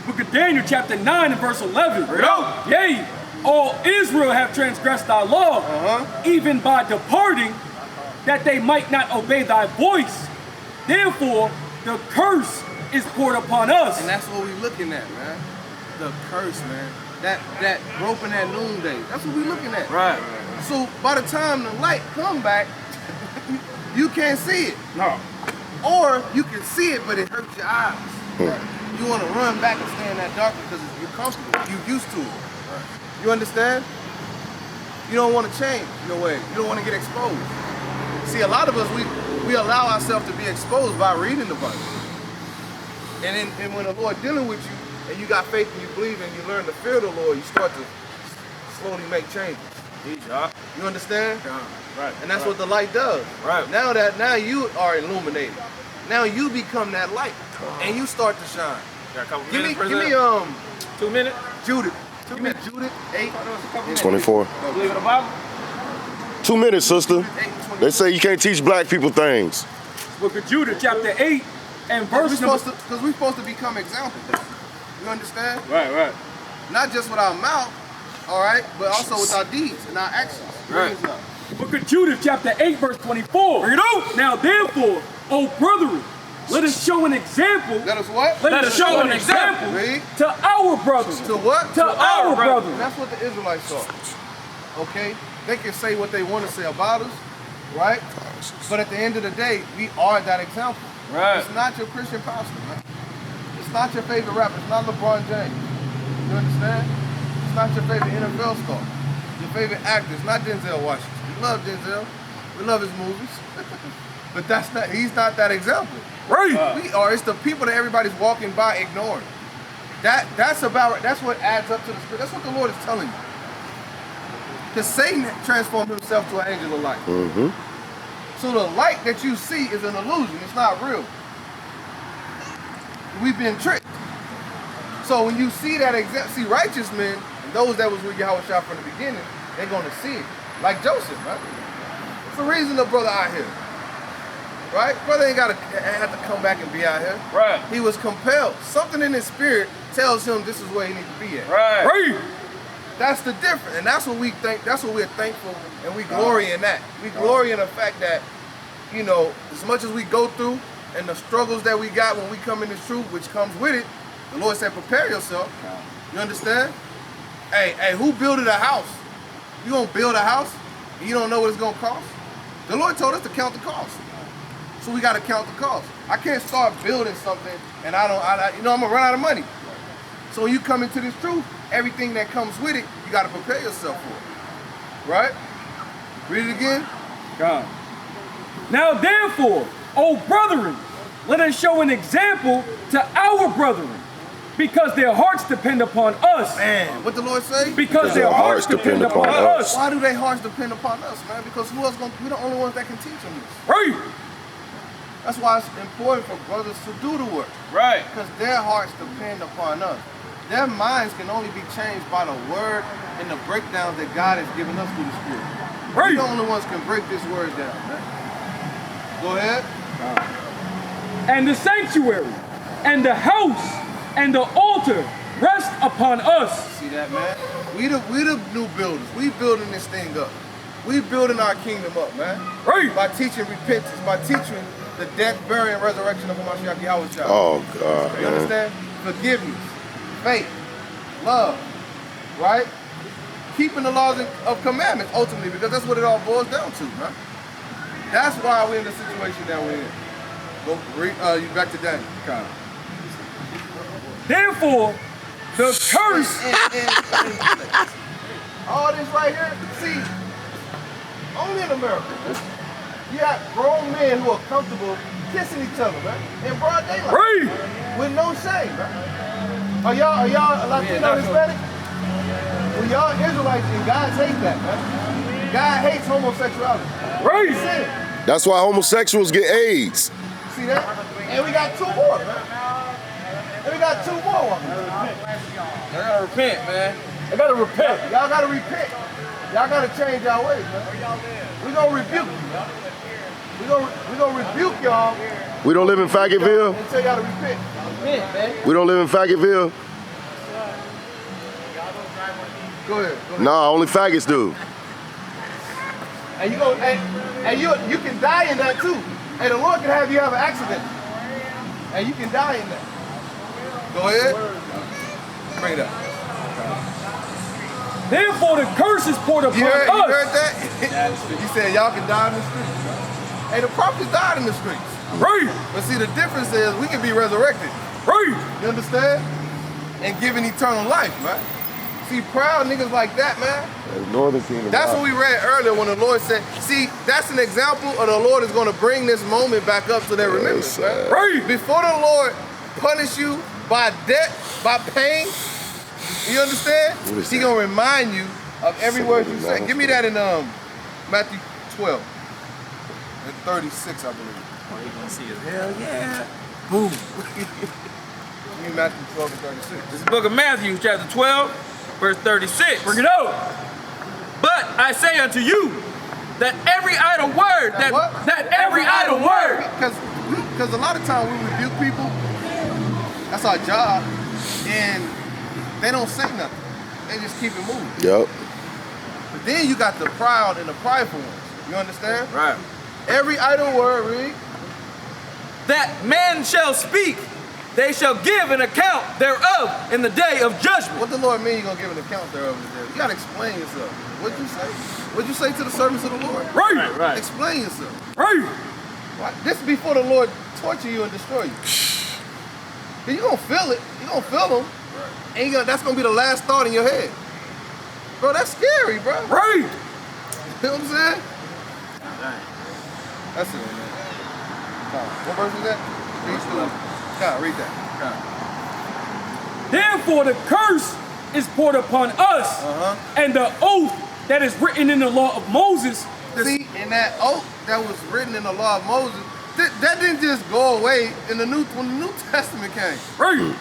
Book of Daniel, chapter 9 and verse 11. Yea, all Israel have transgressed thy law, even by departing, that they might not obey thy voice. Therefore, the curse is poured upon us. And that's what we looking at, man. The curse, man. That groping at noonday. That's what we looking at. Right. So by the time the light come back, you can't see it. No. Or you can see it, but it hurts your eyes. You want to run back and stay in that darkness because you're comfortable. You're used to it. You understand? You don't want to change your way. You don't want to get exposed. See, a lot of us, we allow ourselves to be exposed by reading the Bible. And when the Lord dealing with you, and you got faith and you believe and you learn to fear the Lord, you start to slowly make changes. You understand? Right. And that's what the light does. Right. Now you are illuminated. Now you become that light, and you start to shine. Got a couple Give minutes, me 2 minutes. Judith. Give me Judith 8. 24. Believe in the Bible? 2 minutes, sister. They say you can't teach black people things. Book of Judah, chapter 8 and verse number... Because we're supposed to become examples. You understand? Right. Not just with our mouth, all right, but also with our deeds and our actions. Right. Book of Judah, chapter 8, verse 24. Bring it on. Now therefore, O brethren, let us show an example. Let us what? Let us show an example Read. to our brothers. To what? To our brothers. And that's what the Israelites saw. Okay? They can say what they want to say about us, right? But at the end of the day, we are that example. Right. It's not your Christian pastor, man. It's not your favorite rapper. It's not LeBron James. You understand? It's not your favorite NFL star. Your favorite actor. It's not Denzel Washington. We love Denzel. We love his movies. But he's not that example. Right. We are. It's the people that everybody's walking by ignoring. That's what adds up to the spirit. That's what the Lord is telling you. Because Satan transformed himself to an angel of light. So the light that you see is an illusion. It's not real. We've been tricked. So when you see that see righteous men, and those that was with Yahweh Shah from the beginning, they're going to see it. Like Joseph, right? It's the reason the brother out here. Right? Brother ain't got to have to come back and be out here. Right. He was compelled. Something in his spirit tells him this is where he needs to be at. Right. That's the difference. And that's what we think, that's what we're thankful, and we glory in that. We glory in the fact that you know, as much as we go through and the struggles that we got when we come in this truth, which comes with it, the Lord said, prepare yourself. You understand? Hey, who built a house? You gonna build a house and you don't know what it's gonna cost? The Lord told us to count the cost. So we gotta count the cost. I can't start building something and I'm gonna run out of money. So when you come into this truth, everything that comes with it, you gotta prepare yourself for it. Right? Read it again. God. Now therefore, O brethren, let us show an example to our brethren, because their hearts depend upon us. Man, what the Lord say? Because their hearts depend upon us. Why do their hearts depend upon us, man? Because who else we're the only ones that can teach them this. Right. That's why it's important for brothers to do the work. Right. Because their hearts depend upon us. Their minds can only be changed by the word and the breakdowns that God has given us through the Spirit. Right. We're the only ones can break this word down, man. Go ahead. And the sanctuary, and the house, and the altar rest upon us. See that, man? We the new builders. We building this thing up. We building our kingdom up, man. Right. By teaching repentance, by teaching the death, burial, and resurrection of Mashiach Yahweh. Oh, God. You understand? Forgiveness, faith, love, right? Keeping the laws of commandments, ultimately, because that's what it all boils down to, man. That's why we're in the situation that we're in. Go read, you back to Daniel. Therefore, the curse. All this right here, see, only in America, you got grown men who are comfortable kissing each other, man, in broad daylight. Right. With no shame, man. Are y'all Latino Hispanic? Well, y'all Israelites and God hates that, man. God hates homosexuality. Right. He said, That's why homosexuals get AIDS. see that? And we got 2 more, man. And we got 2 more. They gotta repent, man. I gotta repent. Y'all gotta repent. Y'all gotta change y'all ways, man. We gonna rebuke you. We gonna rebuke y'all We don't live in Fayetteville. and tell y'all to repent. Repent, man. We don't live in Fayetteville. Go ahead. Nah, only faggots do. And you go, and you can die in that too. And the Lord can have you have an accident. And you can die in that. Go ahead. Bring it up. Therefore, the curse is poured upon You heard us. that? You said y'all can die in the streets. Hey, the prophets died in the streets. Right. But see, the difference is we can be resurrected. Right. You understand? And given eternal life, man. See, proud niggas like that, man. Northern Kingdom. That's what we read earlier when the Lord said, see, that's an example of the Lord is going to bring this moment back up to their remembrance, man. Right. Before the Lord punish you by death, by pain, you understand? He going to remind you of every word you say. Give me that in Matthew 12 and 36, I believe. Oh, you gonna see it. Hell yeah. Boom. Give me Matthew 12 and 36. This is the book of Matthew, chapter 12, verse 36. Bring it out. But I say unto you that every idle word, that every idle word. Because a lot of times we rebuke people, that's our job, and they don't say nothing. They just keep it moving. Yep. But then you got the proud and the prideful ones. You understand? Right. Every idle word, read. That man shall speak, they shall give an account thereof in the day of judgment. What the Lord mean you going to give an account thereof? You got to explain yourself. What'd you say? What'd you say to the servants of the Lord? Right. Explain yourself. Right. Why? This is before the Lord torture you and destroy you. Then you're going to feel it. You're going to feel them. And that's going to be the last thought in your head. Bro, that's scary, bro. Right. You know what I'm saying? That's it, man. What verse is that? Read that. Therefore, the curse is poured upon us, and the oath that is written in the law of Moses. See, in that oath that was written in the law of Moses, that didn't just go away when the New Testament came. Right.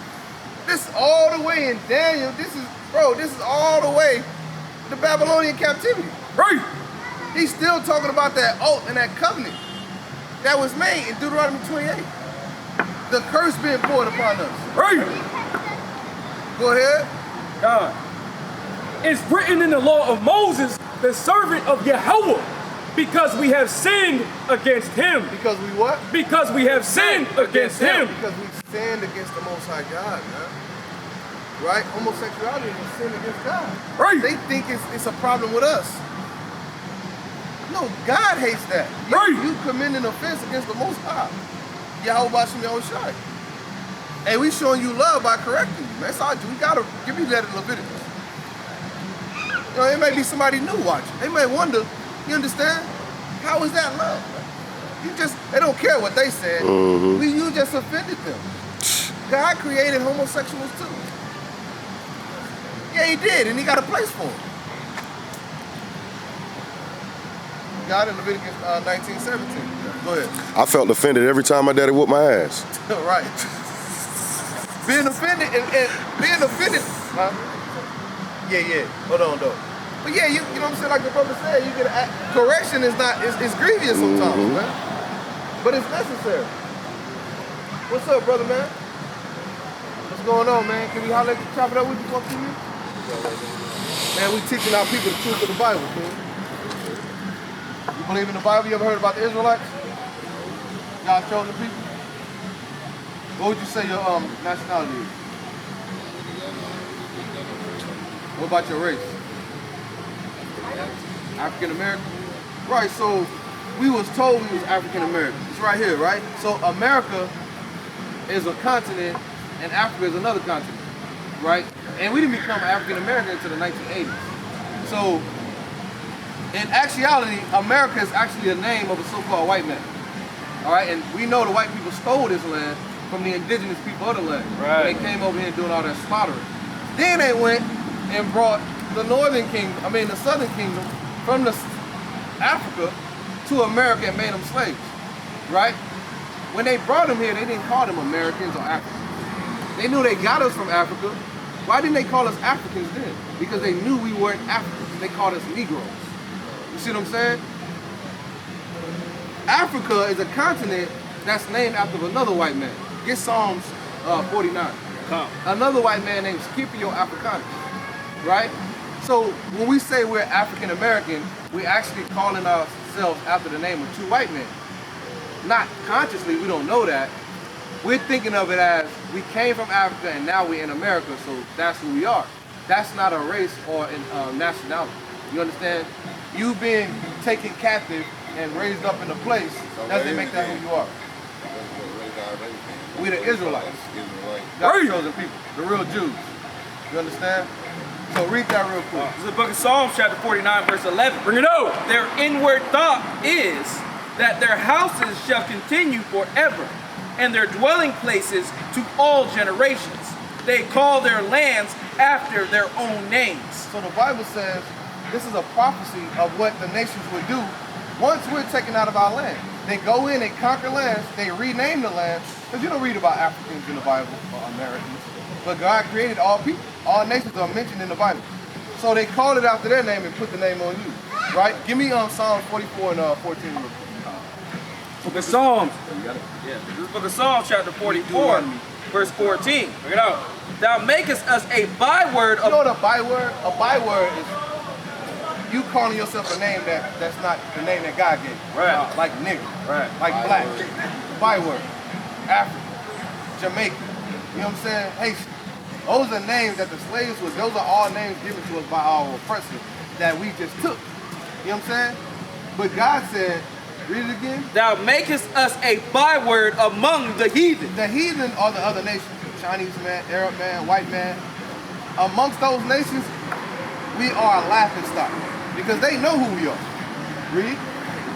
This all the way in Daniel. This is all the way the Babylonian captivity. Right. He's still talking about that oath and that covenant that was made in Deuteronomy 28. The curse being poured upon us. Right. Go ahead. God. It's written in the law of Moses, the servant of Yahweh, Because we have sinned against him. Because we what? Because we have sinned against him. Because we sinned against the Most High God, man. Right? Homosexuality is a sin against God. Right. They think it's a problem with us. No, God hates that. You commit an offense against the Most High. Yahweh Shem Yahushai. And we showing you love by correcting you, man. That's all I do. We gotta give you that in Leviticus. You know, it may be somebody new watching. They may wonder, you understand? How is that love? They don't care what they said. You just offended them. God created homosexuals too. Yeah, he did, and he got a place for them. God in Leviticus 19:17. Go ahead. I felt offended every time my daddy whooped my ass. Right. Being offended and being offended. Huh? Yeah. Hold on, though. But yeah, you know what I'm saying? Like the brother said, you get correction is not it's grievous sometimes, man. But it's necessary. What's up, brother, man? What's going on, man? Can we holler at you, chop it up with you for a few minutes? Man, we teaching our people the truth of the Bible, man. You believe in the Bible? You ever heard about the Israelites? God's chosen people? What would you say your nationality is? What about your race? African American? Right, so we was told we was African American. It's right here, right? So America is a continent and Africa is another continent, right? And we didn't become African American until the 1980s. So in actuality, America is actually the name of a so-called white man. All right, and we know the white people stole this land from the indigenous people of the land. Right. They came over here doing all that slaughtering. Then they went and brought the the southern kingdom from Africa to America and made them slaves, right? When they brought them here, they didn't call them Americans or Africans. They knew they got us from Africa. Why didn't they call us Africans then? Because they knew we weren't Africans. They called us Negroes. You see what I'm saying? Africa is a continent that's named after another white man. Get Psalms 49. Another white man named Scipio Africanus, right? So when we say we're African American, we're actually calling ourselves after the name of two white men. Not consciously, we don't know that. We're thinking of it as we came from Africa and now we're in America, so that's who we are. That's not a race or a nationality. You understand? You being taken captive and raised up in a place doesn't make that who you are. We're the Israelites. God's chosen people, the real Jews. You understand? So read that real quick. This is the book of Psalms, chapter 49, verse 11. Bring it out. Their inward thought is that their houses shall continue forever, and their dwelling places to all generations. They call their lands after their own names. So the Bible says this is a prophecy of what the nations would do once we're taken out of our land. They go in, they conquer lands, they rename the lands, because you don't read about Africans in the Bible or Americans. But God created all people. All nations are mentioned in the Bible. So they called it after their name and put the name on you, right? Give me Psalms 44 and 14 real quick. Book of Psalms. Yeah, this is book of Psalms, chapter 44, verse 14. Bring it out. Thou makest us a byword of... You know what a byword? A byword is you calling yourself a name that's not the name that God gave you. Right. Like nigger. Right. Like black. Byword. African. Jamaican. You know what I'm saying? Haitian. Those are names that the slaves was, those are all names given to us by our oppressors that we just took. You know what I'm saying? But God said, read it again. Thou makest us a byword among the heathen. The heathen are the other nations. Chinese man, Arab man, white man. Amongst those nations, we are a laughing stock because they know who we are. Read.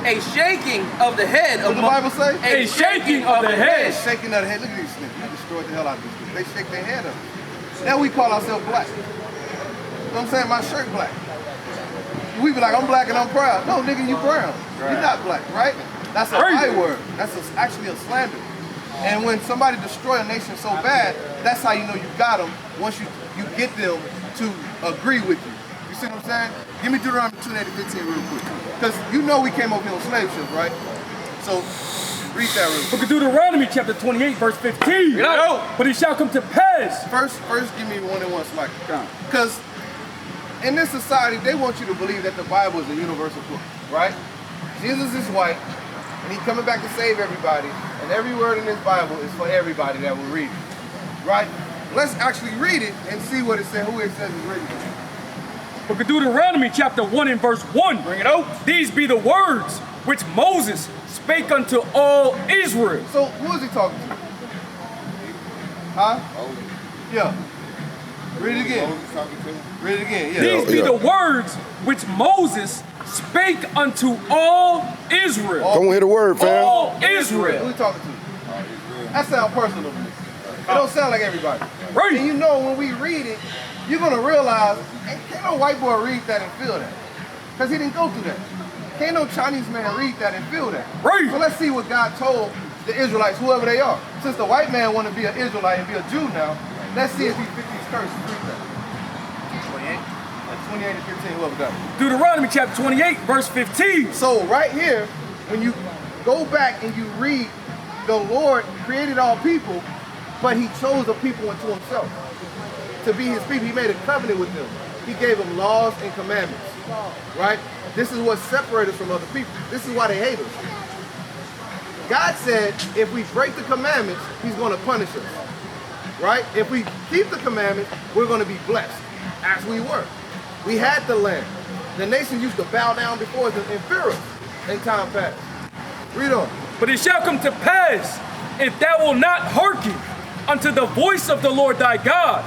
A shaking of the head. What the Bible say? A shaking of the head. Shaking of the head. Look at these niggas. You destroyed the hell out of this nigga. They shake their head up. Now we call ourselves black. You know what I'm saying? My shirt black. We be like, I'm black and I'm proud. No, nigga, you brown. Right. You're not black, right? That's a byword. That's actually a slander. And when somebody destroy a nation so bad, that's how you know you got them once you get them to agree with you. You see what I'm saying? Give me Deuteronomy 2:15 real quick. Because you know we came over here on slave ships, right? So read that real quick. Book of Deuteronomy, chapter 28, verse 15. But it shall come to pass. First give me 1 and 1 slack. Because in this society, they want you to believe that the Bible is a universal book, right? Jesus is white, and he's coming back to save everybody, and every word in this Bible is for everybody that will read it. Right? Let's actually read it and see what it says, who it says is written. Book of Deuteronomy chapter 1 and verse 1. Bring it out. These be the words which Moses spake unto all Israel. So who is he talking to? Huh? Yeah. Read it again. Read it again. Yeah. These be the words which Moses spake unto all Israel. Come hear the word, fam. All Who Israel. he talking to? That sounds personal to me. It don't sound like everybody. Right. And you know, when we read it, you're gonna realize, can't no white boy read that and feel that. Because he didn't go through that. Can't no Chinese man read that and feel that. Right. So let's see what God told the Israelites, whoever they are. Since the white man want to be an Israelite and be a Jew now, let's see if he fit these curses. Read that. 28 and 15, whoever got it. Deuteronomy chapter 28 verse 15. So right here, when you go back and you read, the Lord created all people, but he chose a people unto himself to be his people. He made a covenant with them. He gave them laws and commandments, right? This is what separates us from other people. This is why they hate us. God said if we break the commandments, he's going to punish us, right? If we keep the commandments, we're going to be blessed, as we were. We had the land. The nations used to bow down before us and fear us in time past. Read on. But it shall come to pass, if thou wilt not hearken unto the voice of the Lord thy God,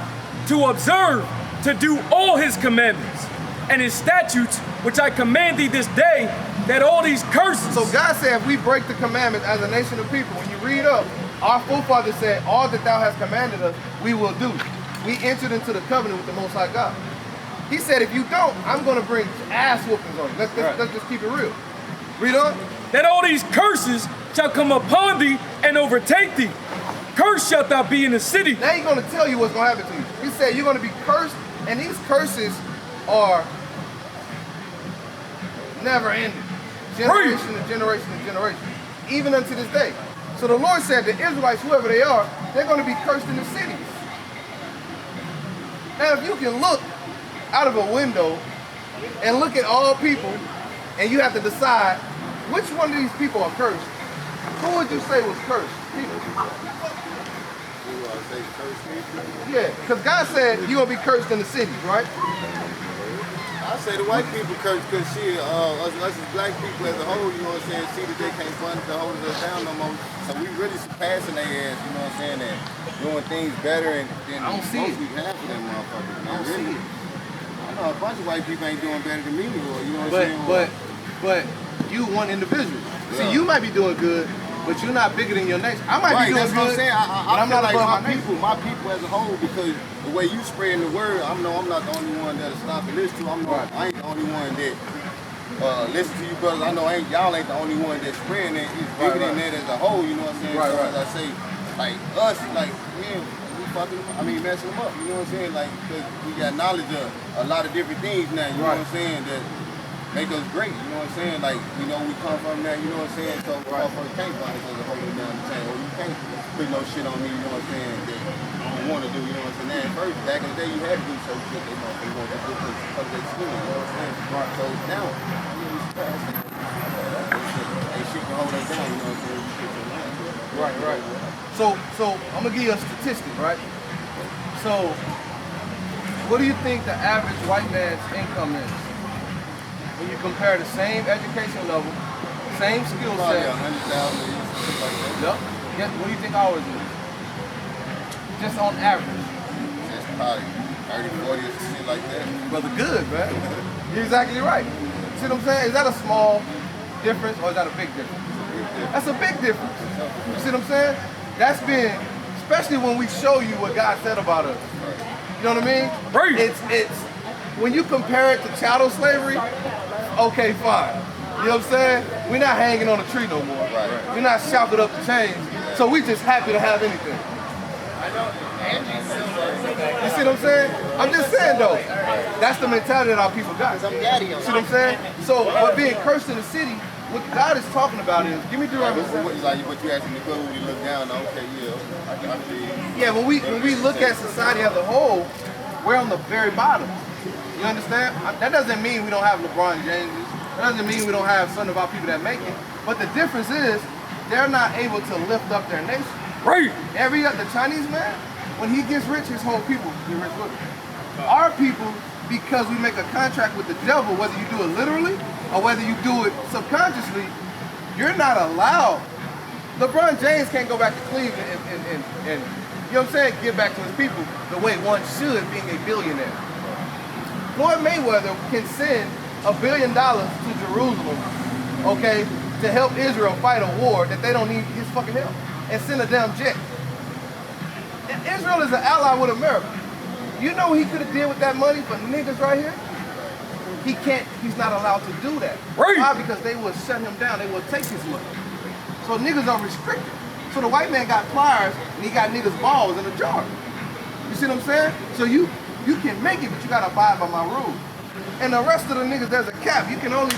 to observe, to do all his commandments, and his statutes, which I command thee this day, that all these curses. So God said if we break the commandments as a nation of people, when you read up, our forefathers said, all that thou hast commanded us, we will do. We entered into the covenant with the Most High God. He said, if you don't, I'm going to bring ass whoopings on you. Let's just keep it real. Read on. That all these curses shall come upon thee and overtake thee. Cursed shalt thou be in the city. Now he's going to tell you what's going to happen to you. He said you're going to be cursed, and these curses are never ending. Generation to generation to generation. Even unto this day. So the Lord said the Israelites, whoever they are, they're going to be cursed in the cities. Now if you can look out of a window and look at all people, and you have to decide which one of these people are cursed, who would you say was cursed? Yeah, because God said you're going to be cursed in the cities, right? I say the white people cursed because us as black people as a whole, you know what I'm saying, see that they can't fund to hold us down no more. So we really surpassing their ass, you know what I'm saying, and doing things better than most half of them motherfuckers. I don't see it. I know a bunch of white people ain't doing better than me, you know what I'm saying? But you one individual. See, you might be doing good, but you're not bigger than your nation. I might be doing that's what I'm good, saying. but I'm not like above my people as a whole, because the way you spreading the word, I'm not the only one that'll stop and listen to. I ain't the only one that listen to you brothers. I know y'all ain't the only one that's spreading it. It's bigger than that as a whole, you know what I'm saying? Right, so right. as I say, like us, like man, we fucking, messing them up, you know what I'm saying? Like, cause we got knowledge of a lot of different things now, you know what I'm saying, that make us great, you know what I'm saying? Like, we know we come from that, you know what I'm saying? So motherfuckers can't find us as a whole down the chain, or you can't put no shit on me, you know what I'm saying, that I don't want to do, you know what I'm saying? Now, at first, back in the day, you had to do certain shit, they motherfuckers want to do because they skin, you know what I'm saying? Right. So now, it's past it. Ain't shit can hold us down, you know what I'm saying? You get your line. Right. So I'm gonna give you a statistic, right? So, what do you think the average white man's income is? When you compare the same education level, same skill Probably set. 100,000, shit like that. Yep. Guess, what do you think ours is? Just on average. That's probably 30, 40 or shit like that. Brother, good, man. You're exactly right. See what I'm saying? Is that a small difference or is that a big difference? That's a big difference. You see what I'm saying? That's been, especially when we show you what God said about us. You know what I mean? Right. It's when you compare it to chattel slavery, okay, fine. You know what I'm saying? We're not hanging on a tree no more. Right. We're not shackled up to chains. So we just happy to have anything. You see what I'm saying? I'm just saying though, that's the mentality that our people got. You see what I'm saying? So, but being cursed in the city, what God is talking about is, give me Deuteronomy. But you asking the question when you look down, okay, yeah, I feel you. Yeah, when we look at society as a whole, we're on the very bottom. You understand? That doesn't mean we don't have LeBron Jameses. That That doesn't mean we don't have something about people that make it. But the difference is they're not able to lift up their nation. Right. The Chinese man, when he gets rich, his whole people get rich with him. Our people, because we make a contract with the devil, whether you do it literally or whether you do it subconsciously, you're not allowed. LeBron James can't go back to Cleveland and you know what I'm saying, give back to his people the way one should, being a billionaire. Floyd Mayweather can send $1 billion to Jerusalem, okay, to help Israel fight a war that they don't need his fucking help, and send a damn jet. And Israel is an ally with America. You know what he could have did with that money for niggas right here? He can't, he's not allowed to do that. Right. Why? Because they will shut him down, they will take his money. So niggas are restricted. So the white man got pliers and he got niggas balls in a jar. You see what I'm saying? So you can make it, but you gotta abide by my rules. And the rest of the niggas, there's a cap. You can only,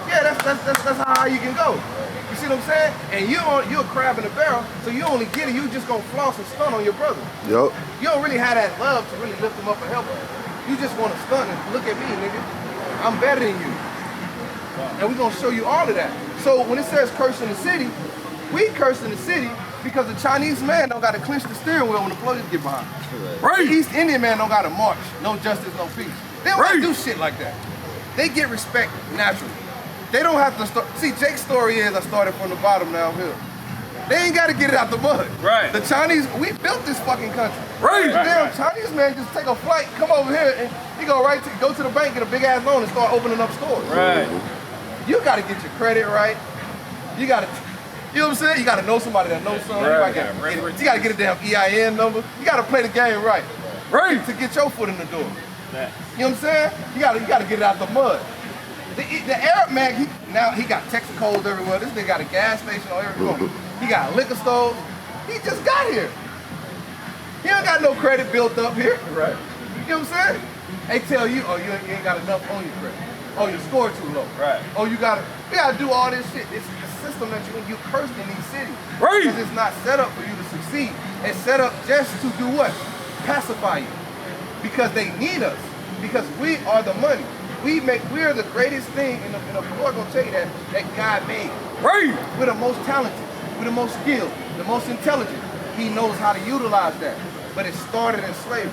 yeah, that's how you can go. You see what I'm saying? And you're a crab in a barrel, so you only get it, you just gonna floss and stun on your brother. Yup. You don't really have that love to really lift them up and help them. You just wanna stun and look at me, nigga. I'm better than you. And we're gonna show you all of that. So when it says curse in the city, we curse in the city because the Chinese man don't gotta clench the steering wheel when the police get behind. Right. The East Indian man don't gotta march. No justice, no peace. They don't gotta do shit like that. They get respect naturally. They don't have to start. See, Jake's story is I started from the bottom downhill. They ain't gotta get it out the mud. Right. The Chinese, we built this fucking country. Right. The damn Chinese man just take a flight, come over here, and he go to the bank, get a big ass loan, and start opening up stores. Right. You gotta get your credit right. You gotta, you know what I'm saying? You gotta know somebody that knows something. Right. You gotta get a damn EIN number. You gotta play the game right. Right. To get your foot in the door. You know what I'm saying? You gotta get it out the mud. The Arab man, he got Texas codes everywhere. This nigga got a gas station on every corner. He got a liquor store. He just got here. He don't got no credit built up here. Right. You know what I'm saying? They tell you, oh, you ain't got enough on your credit. Oh, your score too low. Right. Oh, we gotta do all this shit. It's a system that you cursed in these cities. Right. Because it's not set up for you to succeed. It's set up just to do what? Pacify you. Because they need us. Because we are the money. We are the greatest thing in the Lord gonna tell you that God made. Right. We're the most talented, we're the most skilled, the most intelligent. He knows how to utilize that. But it started in slavery.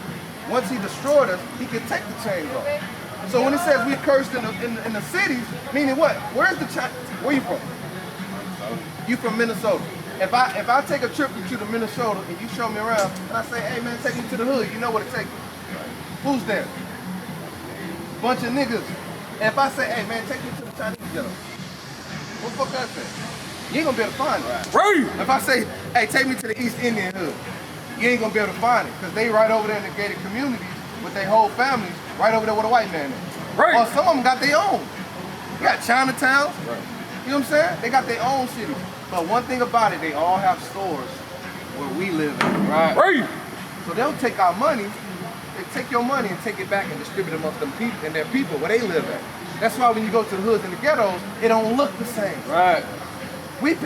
Once he destroyed us, he can take the chains off. So when it says we cursed in the cities, meaning what? Where's the China? Where you from? You from Minnesota. If I take a trip with you to Minnesota and you show me around and I say, hey man, take me to the hood, you know what it takes. Who's there? Bunch of niggas. And if I say, hey man, take me to the Chinese ghetto, what the fuck that say? You ain't gonna be able to find it. Right. If I say, hey, take me to the East Indian hood, you ain't gonna be able to find it. Because they right over there in the gated communities with their whole families, right over there with a white man in. Right. Or some of them got their own. You got Chinatowns. Right. You know what I'm saying? They got their own cities. But one thing about it, they all have stores where we live in. Right. Right. So they'll take our money, they take your money and take it back and distribute it amongst them people and their people where they live at. That's why when you go to the hoods and the ghettos, it don't look the same. Right.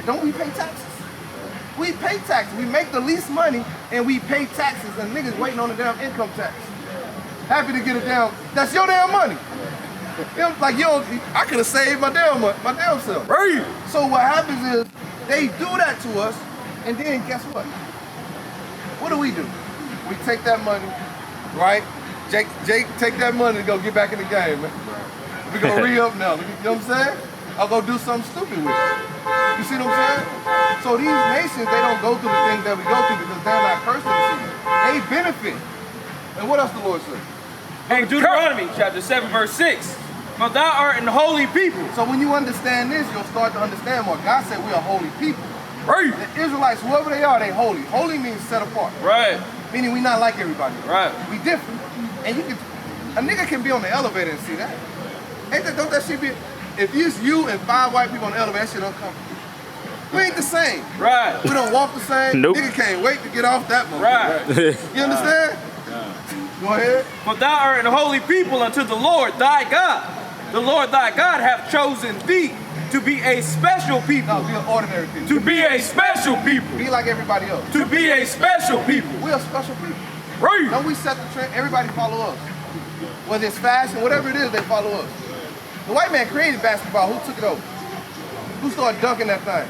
Don't we pay taxes? We pay taxes. We make the least money and we pay taxes, and niggas waiting on the damn income tax. Happy to get it down. That's your damn money. You know, like I could have saved my damn self. Right. So what happens is they do that to us, and then guess what? What do? We take that money, right? Jake, take that money and go get back in the game, man. We gonna re-up now. You know what I'm saying? I'll go do something stupid with it. You see what I'm saying? So these nations, they don't go through the things that we go through because they're not cursed in the city. They benefit. And what else the Lord said? And Deuteronomy chapter 7 verse 6. For thou art an holy people. So when you understand this, you'll start to understand more. God said we are holy people. Right. The Israelites, whoever they are, they holy. Holy means set apart. Right. Meaning we not like everybody. Right. We different. And a nigga can be on the elevator and see that. Don't that shit be, if it's you and 5 white people on the elevator, that shit uncomfortable. We ain't the same. Right. We don't walk the same. Nope. Nigga can't wait to get off that moment. Right. You understand? Go ahead. For thou art an holy people unto the Lord thy God. The Lord thy God hath chosen thee to be a special people. No, we are ordinary people. To be a special people. Be like everybody else. To be a special people. We are special people. Right. Don't we set the trend? Everybody follow us. Whether it's fashion, whatever it is, they follow us. The white man created basketball. Who took it over? Who started dunking that thing?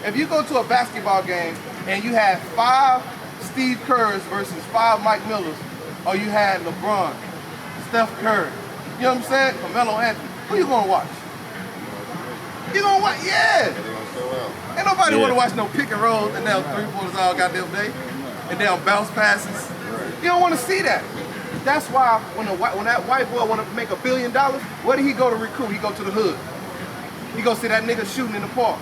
If you go to a basketball game and you had 5 Steve Kerrs versus 5 Mike Millers, or you had LeBron, Steph Curry, you know what I'm saying? Carmelo Anthony, who you gonna watch? You gonna watch? Yeah. Ain't nobody wanna watch no pick and rolls and they'll 3-4s all goddamn day, and they'll bounce passes. You don't wanna see that. That's why when that white boy wanna make $1 billion, where did he go to recruit? He go to the hood. He go see that nigga shooting in the park.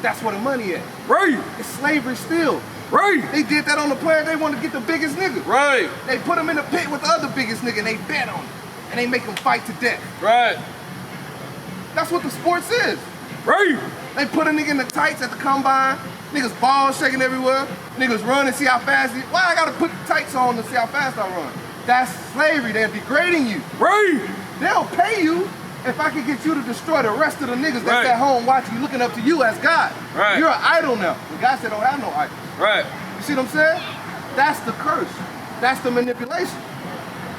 That's where the money at. Right. It's slavery still. Right. They did that on the planet. They wanted to get the biggest nigga. Right. They put him in the pit with the other biggest nigga and they bet on him. And they make him fight to death. Right. That's what the sports is. Right. They put a nigga in the tights at the combine. Niggas balls shaking everywhere. Niggas run and see how fast he. Why I gotta put tights on to see how fast I run? That's slavery. They're degrading you. Right. They'll pay you if I could get you to destroy the rest of the niggas that's at home watching you, looking up to you as God. Right. You're an idol now. And God said don't have no idol. Right. You see what I'm saying? That's the curse. That's the manipulation.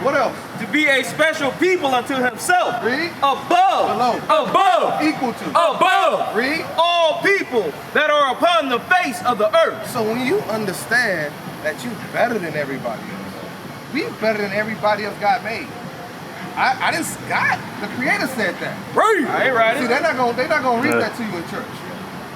What else? To be a special people unto himself. Read. Above. Below. Above. Equal to. Above. Read. All people that are upon the face of the earth. So when you understand that you're better than everybody else, we better than everybody else God made. I didn't. God, the Creator said that. Right. I ain't right. See, they're not gonna read that to you in church,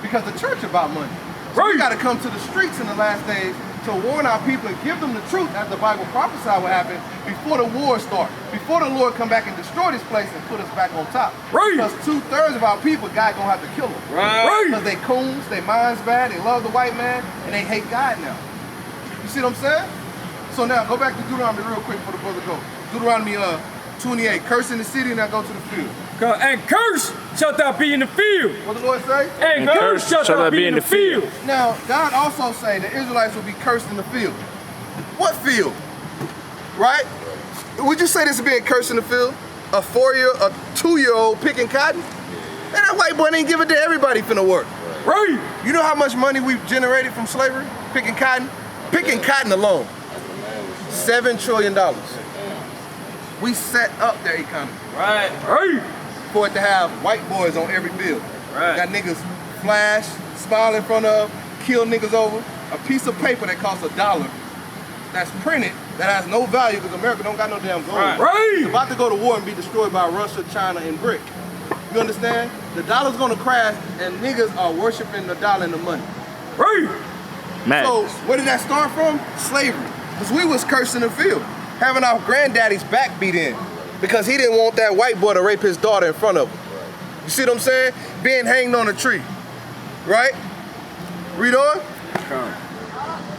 because the church about money. So Right. we got to come to the streets in the last days to warn our people and give them the truth, as the Bible prophesied will happen before the war starts, before the Lord come back and destroy this place and put us back on top. Right. Because 2/3 of our people, God gonna have to kill them. Right. Because they coons, their minds bad, they love the white man, and they hate God now. You see what I'm saying? So now go back to Deuteronomy real quick for the brother go. Deuteronomy 28, curse in the city and now go to the field. And curse shalt thou be in the field. What the Lord say? And curse shalt thou be in the field. Now, God also say the Israelites will be cursed in the field. What field? Right? Would you say this is being cursed in the field? A 2-year-old picking cotton? And that white boy ain't give it to everybody finna work. Right. You know how much money we've generated from slavery? Picking cotton? Picking cotton alone. $7 trillion. We set up their economy. Right. Right. For it to have white boys on every field. Right. Got niggas flash, smile in front of, kill niggas over. A piece of paper that costs $1 that's printed that has no value because America don't got no damn gold. Right. Right. It's about to go to war and be destroyed by Russia, China, and BRIC. You understand? The dollar's gonna crash and niggas are worshiping the dollar and the money. Right. So where did that start from? Slavery. Because we was cursed in the field, having our granddaddy's back beat in because he didn't want that white boy to rape his daughter in front of him. You see what I'm saying? Being hanged on a tree, right? Read on.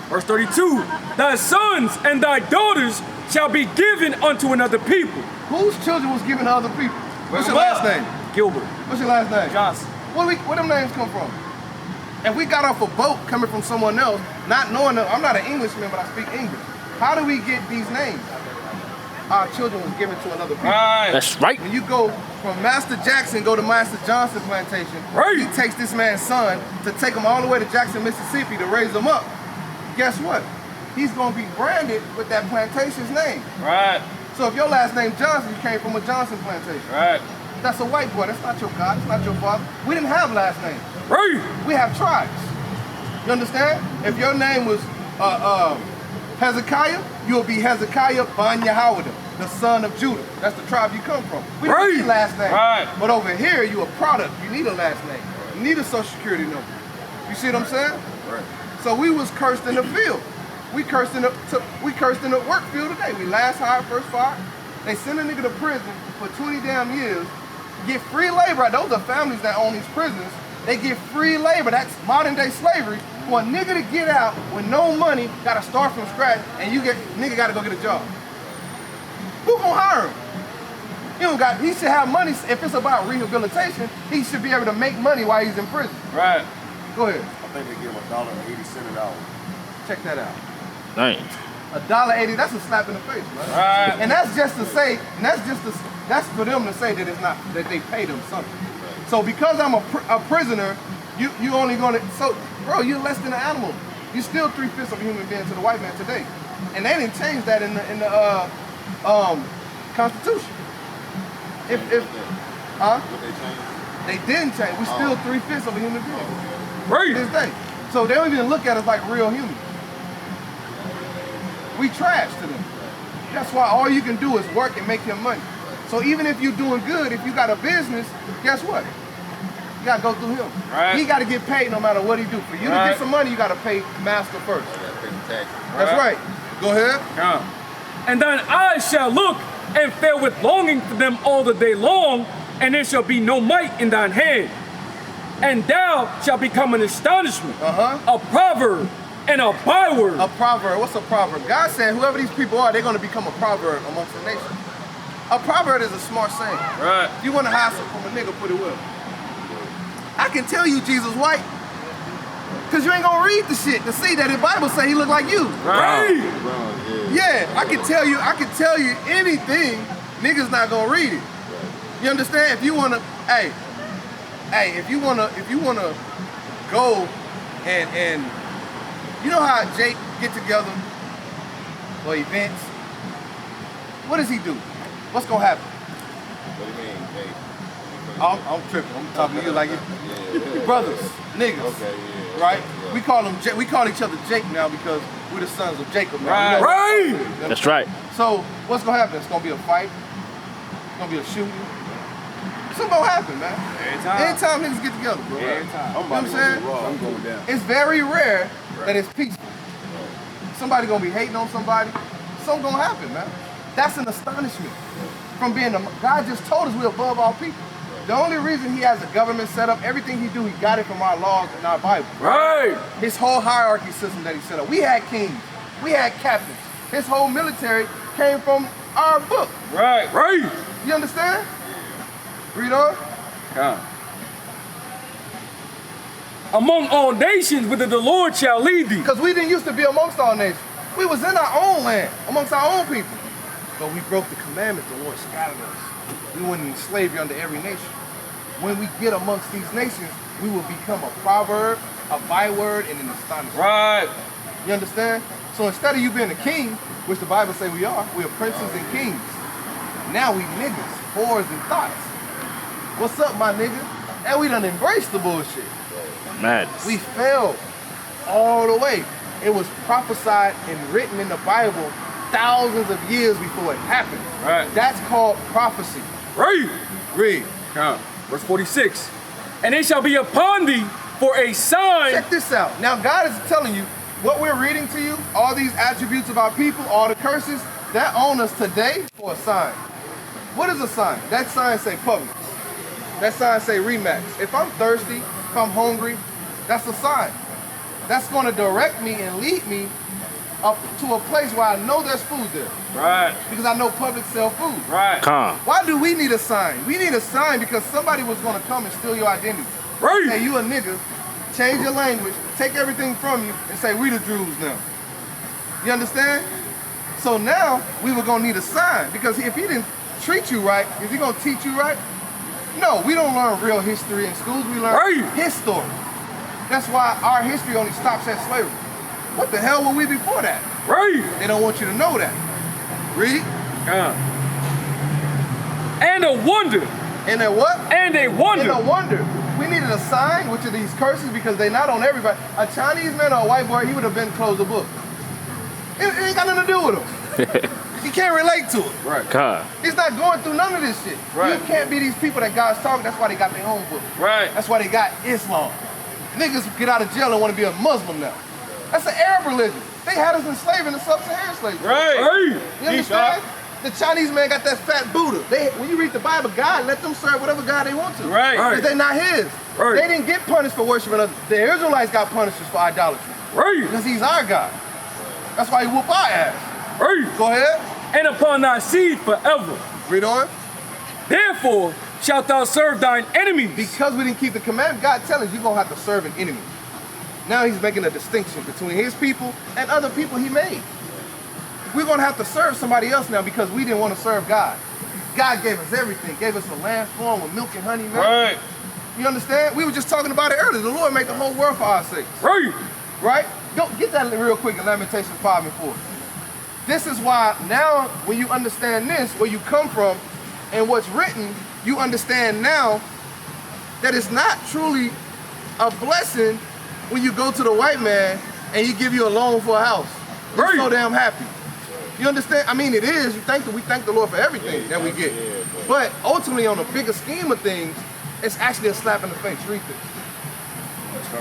Verse 32, thy sons and thy daughters shall be given unto another people. Whose children was given to other people? What's your last name? Gilbert. What's your last name? Johnson. Where them names come from? If we got off a boat coming from someone else, not knowing them, I'm not an Englishman, but I speak English. How do we get these names? Our children was given to another people. Right. That's right. When you go from Master Jackson, go to Master Johnson plantation, Right. he takes this man's son to take him all the way to Jackson, Mississippi to raise him up. Guess what? He's gonna be branded with that plantation's name. Right. So if your last name Johnson, you came from a Johnson plantation. Right. That's a white boy, that's not your God, that's not your father. We didn't have last names. Right. We have tribes. You understand? If your name was Hezekiah, you'll be Hezekiah ben Yehoiada, the son of Judah. That's the tribe you come from. We don't need a last name. Right. But over here, you a product. You need a last name. You need a social security number. You see what I'm saying? Right. So we was cursed in the field. We cursed in the work field today. We last hired, first fired. They send a nigga to prison for 20 damn years, get free labor. Those are families that own these prisons. They get free labor. That's modern day slavery. For a nigga to get out with no money, gotta start from scratch, and nigga gotta go get a job. Who gonna hire him? He should have money. If it's about rehabilitation, he should be able to make money while he's in prison. Right. Go ahead. I think they give him $1.80 an hour. Check that out. Dang. $1.80, that's a slap in the face, right? Right. And that's just to say, that's for them to say that it's not, that they paid them something. So because I'm a prisoner, you only gonna, so bro, you're less than an animal. You're still 3/5 of a human being to the white man today. And they didn't change that in the Constitution. Huh? What they changed? They didn't change. We're still 3/5 of a human being. Right. To this day. So they don't even look at us like real humans. We trash to them. That's why all you can do is work and make your money. So even if you're doing good, if you got a business, guess what? You gotta go through him. Right. He gotta get paid no matter what he do. For you to Right. get some money, you gotta pay master first. I gotta pay the taxes. That's right. Go ahead. And thine eyes shall look and fare with longing for them all the day long, and there shall be no might in thine hand. And thou shalt become an astonishment, a proverb, and a byword. A proverb. What's a proverb? God said whoever these people are, they're gonna become a proverb amongst the nation. A proverb is a smart saying. Right. If you wanna hide something from a nigga, put it with him. I can tell you Jesus white, cause you ain't gonna read the shit to see that the Bible say he look like you. Right. Yeah, I can tell you anything, niggas not gonna read it. You understand? If you wanna, if you wanna go and you know how Jake get together for events? What does he do? What's gonna happen? What do you mean, Jake? I'm tripping. I'm talking to you like you brothers, niggas. Okay, yeah. Right? We call each other Jake now because we're the sons of Jacob now. Right. You know? Right. That's right. So what's gonna happen? It's gonna be a fight. It's gonna be a shooting. Something gonna happen, man. Anytime niggas get together, bro. Anytime. You know what I'm saying? I'm going down. It's very rare that it's peaceful. Somebody gonna be hating on somebody. Something gonna happen, man. That's an astonishment. From being God just told us we're above all people. The only reason he has a government set up, everything he do, he got it from our laws and our Bible. Right. His whole hierarchy system that he set up. We had kings. We had captains. His whole military came from our book. Right. Right. You understand? Read on. Among all nations, whither the Lord shall lead thee. Because we didn't used to be amongst all nations. We was in our own land, amongst our own people. But we broke the commandment, the Lord scattered us. We went in slavery under every nation. When we get amongst these nations, we will become a proverb, a byword, and an astonishment. Right. You understand? So instead of you being a king, which the Bible say we are princes and kings. Now we niggas, whores and thoughts. What's up, my nigga? And we done embraced the bullshit. Madness. We failed all the way. It was prophesied and written in the Bible thousands of years before it happened. Right. That's called prophecy. Right. Read. Verse 46. And it shall be upon thee for a sign. Check this out. Now God is telling you, what we're reading to you, all these attributes of our people, all the curses, that own us today for a sign. What is a sign? That sign say Publix. That sign say Remax. If I'm thirsty, if I'm hungry, that's a sign. That's gonna direct me and lead me up to a place where I know there's food there. Right. Because I know Publix sell food. Right. Why do we need a sign? We need a sign because somebody was gonna come and steal your identity. Right. Say you a nigga, change your language, take everything from you, and say we the Jews now. You understand? So now we were gonna need a sign because if he didn't treat you right, is he gonna teach you right? No, we don't learn real history in schools. We learn his story. That's why our history only stops at slavery. What the hell were we before that? Right. They don't want you to know that. Read. And a wonder. And a what? And a wonder. And a wonder. We needed a sign, which are these curses, because they not on everybody. A Chinese man or a white boy, he would have been closed the book. It ain't got nothing to do with him. He can't relate to it. Right. He's not going through none of this shit. Right. You can't be these people that God's talking. That's why they got their own book. Right. That's why they got Islam. Niggas get out of jail and want to be a Muslim now. That's an Arab religion. They had us enslaved in the sub-Saharan slavery. Right. You understand? The Chinese man got that fat Buddha. When you read the Bible, God let them serve whatever God they want to. Right. Because they're not his. Right. They didn't get punished for worshiping others. The Israelites got punished for idolatry. Right. Because he's our God. That's why he whoop our ass. Right. Go ahead. And upon thy seed forever. Read on. Therefore shalt thou serve thine enemies. Because we didn't keep the commandment, God tells us you're going to have to serve an enemy. Now he's making a distinction between his people and other people he made. We're going to have to serve somebody else now because we didn't want to serve God. God gave us everything. Gave us a land flowing with milk and honey, man. Right. You understand? We were just talking about it earlier. The Lord made the whole world for our sakes. Right. Right? Don't get that real quick in Lamentations 5 and 4. This is why now when you understand this, where you come from, and what's written, you understand now that it's not truly a blessing when you go to the white man and he give you a loan for a house. You're so damn happy. You understand? I mean, it is. We thank the Lord for everything that we get. But ultimately, on the bigger scheme of things, it's actually a slap in the face. Read this.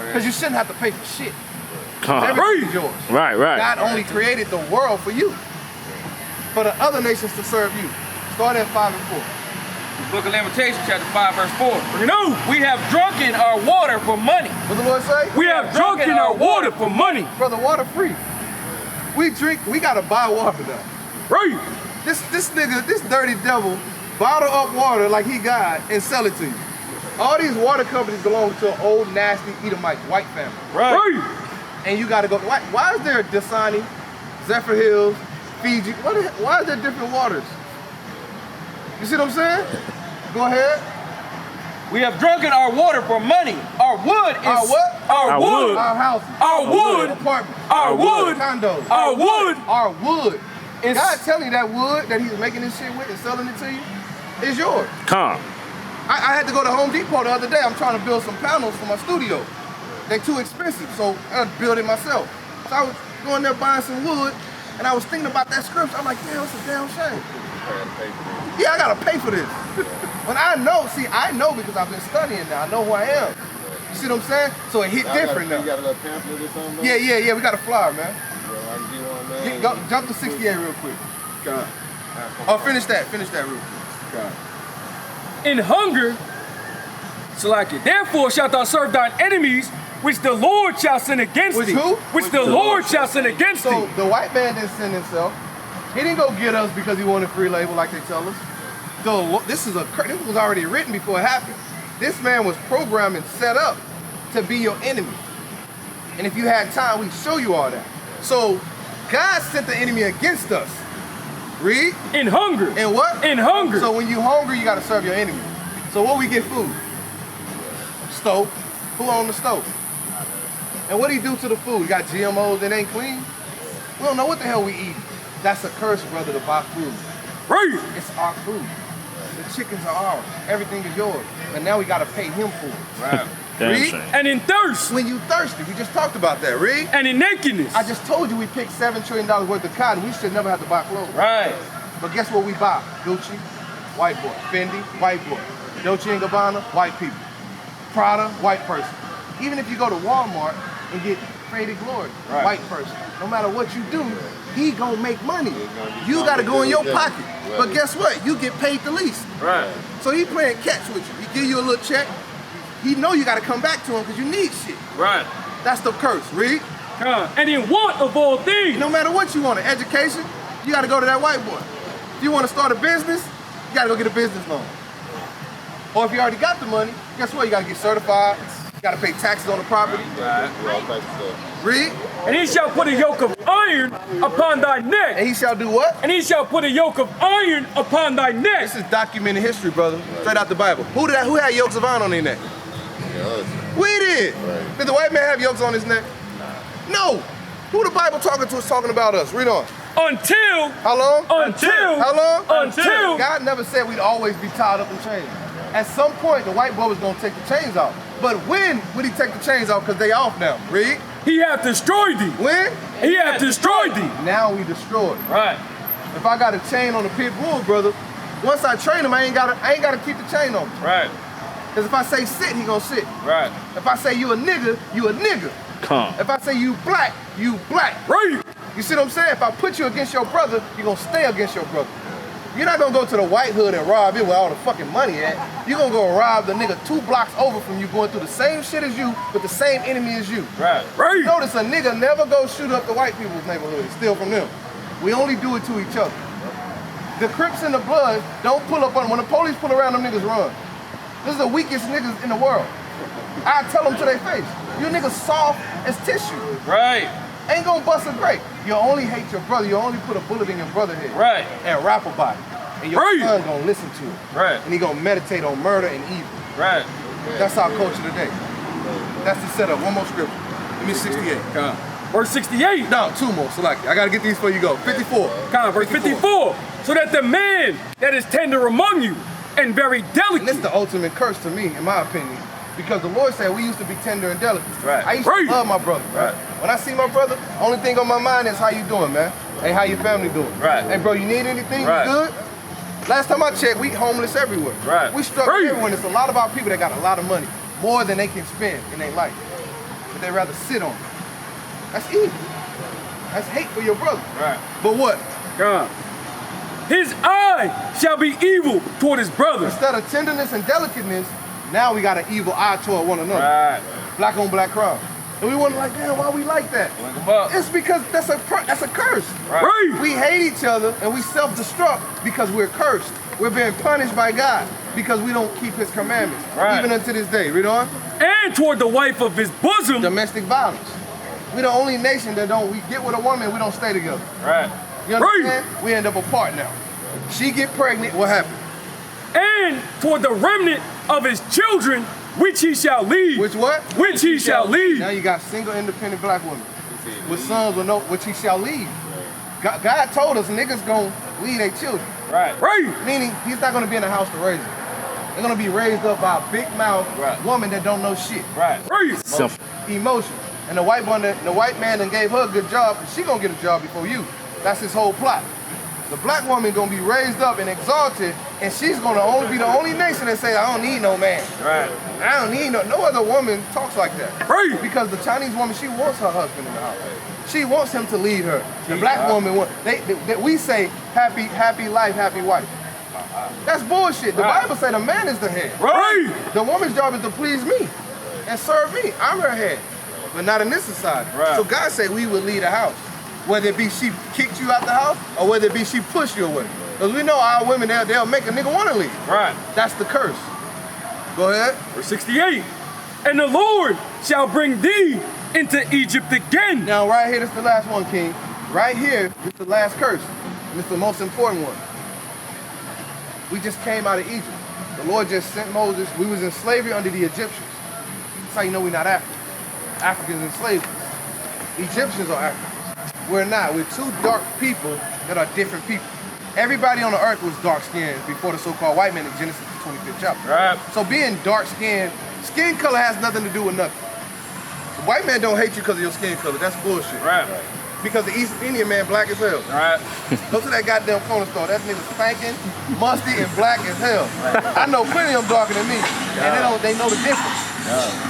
Because you shouldn't have to pay for shit. Everything is yours. Right. God only created the world for you. For the other nations to serve you. Start at 5 and 4. Book of Lamentations, chapter 5, verse 4. You know, we have drunken our water for money. What the Lord say? We have drunken our water for money. Brother, water free. We gotta buy water now. Right. This nigga, this dirty devil, bottle up water like he God and sell it to you. All these water companies belong to an old, nasty Edomite white family. Right. And you gotta go, why is there Dasani, Zephyr Hills, Fiji? Why is there different waters? You see what I'm saying? Go ahead. We have drunken our water for money. Our wood is... Our what? Our wood. Our houses. Our wood. Apartments. Our wood. Condos. Our wood. Our wood. Is God telling you that wood that he's making this shit with and selling it to you is yours. Come. I had to go to Home Depot the other day. I'm trying to build some panels for my studio. They're too expensive, so I had to build it myself. So I was going there buying some wood, and I was thinking about that scripture. I'm like, damn, it's a damn shame. Yeah, I gotta pay for this. When I know because I've been studying now. I know who I am. You see what I'm saying? So it hit different now. You got a little pamphlet or something? Yeah, we got a flyer, man. Yeah, I can get one, man. Jump to 68 real quick. God. Oh, finish that real quick. God. in hunger. Salaki. Therefore shalt thou serve thine enemies, which the Lord shall send against thee. Who? Which the Lord shall send against thee. So the white man didn't send himself. He didn't go get us because he wanted free labor like they tell us. This was already written before it happened. This man was programmed and set up to be your enemy. And if you had time, we'd show you all that. So God sent the enemy against us. Read. In hunger. In what? In hunger. So when you hungry, you gotta serve your enemy. So what we get food? Stove. Who owned the stove? And what do you do to the food? You got GMOs that ain't clean? We don't know what the hell we eat. That's a curse, brother, to buy food. Right. It's our food. The chickens are ours. Everything is yours. And now we gotta pay him for it. Right. Read. And in thirst. When you thirsty, we just talked about that. Read. And in nakedness. I just told you we picked $7 trillion worth of cotton. We should never have to buy clothes. Right. But guess what we buy? Gucci, white boy. Fendi, white boy. Dolce & Gabbana, white people. Prada, white person. Even if you go to Walmart and get Faded Glory, white person. No matter what you do, he gonna make money. You gotta go in your pocket. But guess what? You get paid the least. Right. So he playing catch with you. He give you a little check. He know you gotta come back to him because you need shit. Right. That's the curse. Read. And in want of all things. No matter what you want, an education, you gotta go to that white boy. If you wanna start a business, you gotta go get a business loan. Or if you already got the money, guess what? You gotta get certified. You gotta pay taxes on the property. Read. And he shall put a yoke of iron upon thy neck. And he shall do what? And he shall put a yoke of iron upon thy neck. This is documented history, brother. Straight out the Bible. Who had yokes of iron on their neck? We did. Did the white man have yokes on his neck? No. Who the Bible talking to is talking about us? Read on. Until. How long? Until. How long? Until. God never said we'd always be tied up in chains. At some point, the white boy was going to take the chains off. But when would he take the chains off? Because they off now. Read. He hath destroyed thee. When? He hath destroyed thee. Now we destroyed. Right. If I got a chain on the pit bull, brother, once I train him, I ain't gotta keep the chain on. Right. Because if I say sit, he gonna sit. Right. If I say you a nigga, you a nigga. Come. If I say you black, you black. Right. You see what I'm saying? If I put you against your brother, you gonna stay against your brother. You're not gonna go to the white hood and rob it where all the fucking money at. You're gonna go rob the nigga 2 blocks over from you, going through the same shit as you, with the same enemy as you. Right. Right. Notice a nigga never go shoot up the white people's neighborhood and steal from them. We only do it to each other. The Crips and the Bloods don't pull up on, when the police pull around, them niggas run. This is the weakest niggas in the world. I tell them to their face, you niggas soft as tissue. Right. Ain't gonna bust a grape. You only hate your brother. You only put a bullet in your brother's head. Right. And rap about it. And your son gonna listen to it. Right. And he gonna meditate on murder and evil. Right. That's our culture today. That's the setup. One more scripture. Give me 68. Come. verse 68. No, 2 more. Select it. I gotta get these before you go. 54. Verse 54. So that the man that is tender among you and very And delicate. this is the ultimate curse to me, in my opinion. Because the Lord said we used to be tender and delicate. Right. I used to Right. love my brother. Right. When I see my brother, only thing on my mind is how you doing, man. Hey, how your family doing? Right. Hey, bro, you need anything? Right. You good? Last time I checked, we homeless everywhere. Right. We struggle Right. everywhere. There's a lot of our people that got a lot of money, more than they can spend in their life. But they rather sit on it. That's evil. That's hate for your brother. Right. But what? God. His eye shall be evil toward his brother. Instead of tenderness and delicateness, now we got an evil eye toward one another. Right. Black on black crime. And we wonder like, damn, why we like that? Wake 'em up. It's because that's a curse. Right. We hate each other and we self-destruct because we're cursed. We're being punished by God because we don't keep his commandments. Right. Even unto this day. Read on. And toward the wife of his bosom. Domestic violence. We're the only nation that we get with a woman, we don't stay together. Right. You understand? We end up apart now. She get pregnant, what happened? And toward the remnant of his children, which he shall leave. Which what? Which he shall leave. Now you got single, independent black women with sons with no, which he shall leave. God told us niggas gonna leave their children. Right. Right. Meaning he's not gonna be in the house to raise them. They're gonna be raised up by a big mouth Right. woman that don't know shit. Right. Right. Simple. Emotion. And the white man done gave her a good job, and she gonna get a job before you. That's his whole plot. The black woman gonna be raised up and exalted, and she's gonna be the only nation that say, I don't need no man. Right. I don't need no other woman talks like that. Right. Because the Chinese woman, she wants her husband in the house. She wants him to lead her. The black woman, we say happy life, happy wife. That's bullshit. The Bible say the man is the head. Right. The woman's job is to please me and serve me. I'm her head, but not in this society. Right. So God said we would lead a house. Whether it be she kicked you out the house or whether it be she pushed you away. Because we know our women, they'll make a nigga want to leave. Right. That's the curse. Go ahead. Verse 68. And the Lord shall bring thee into Egypt again. Now right here, this is the last one, King. Right here, this is the last curse. And it's the most important one. We just came out of Egypt. The Lord just sent Moses. We was in slavery under the Egyptians. That's how you know we're not Africans. Africans enslaved us. Egyptians are Africans. We're not. We're two dark people that are different people. Everybody on the earth was dark-skinned before the so-called white man in Genesis, the 25th chapter. Right. So being dark-skinned, skin color has nothing to do with nothing. The white man don't hate you because of your skin color. That's bullshit. Right. Because the East Indian man black as hell. Right. Go to that goddamn corner store. That nigga spanking, musty, and black as hell. I know plenty of them darker than me, and they know the difference.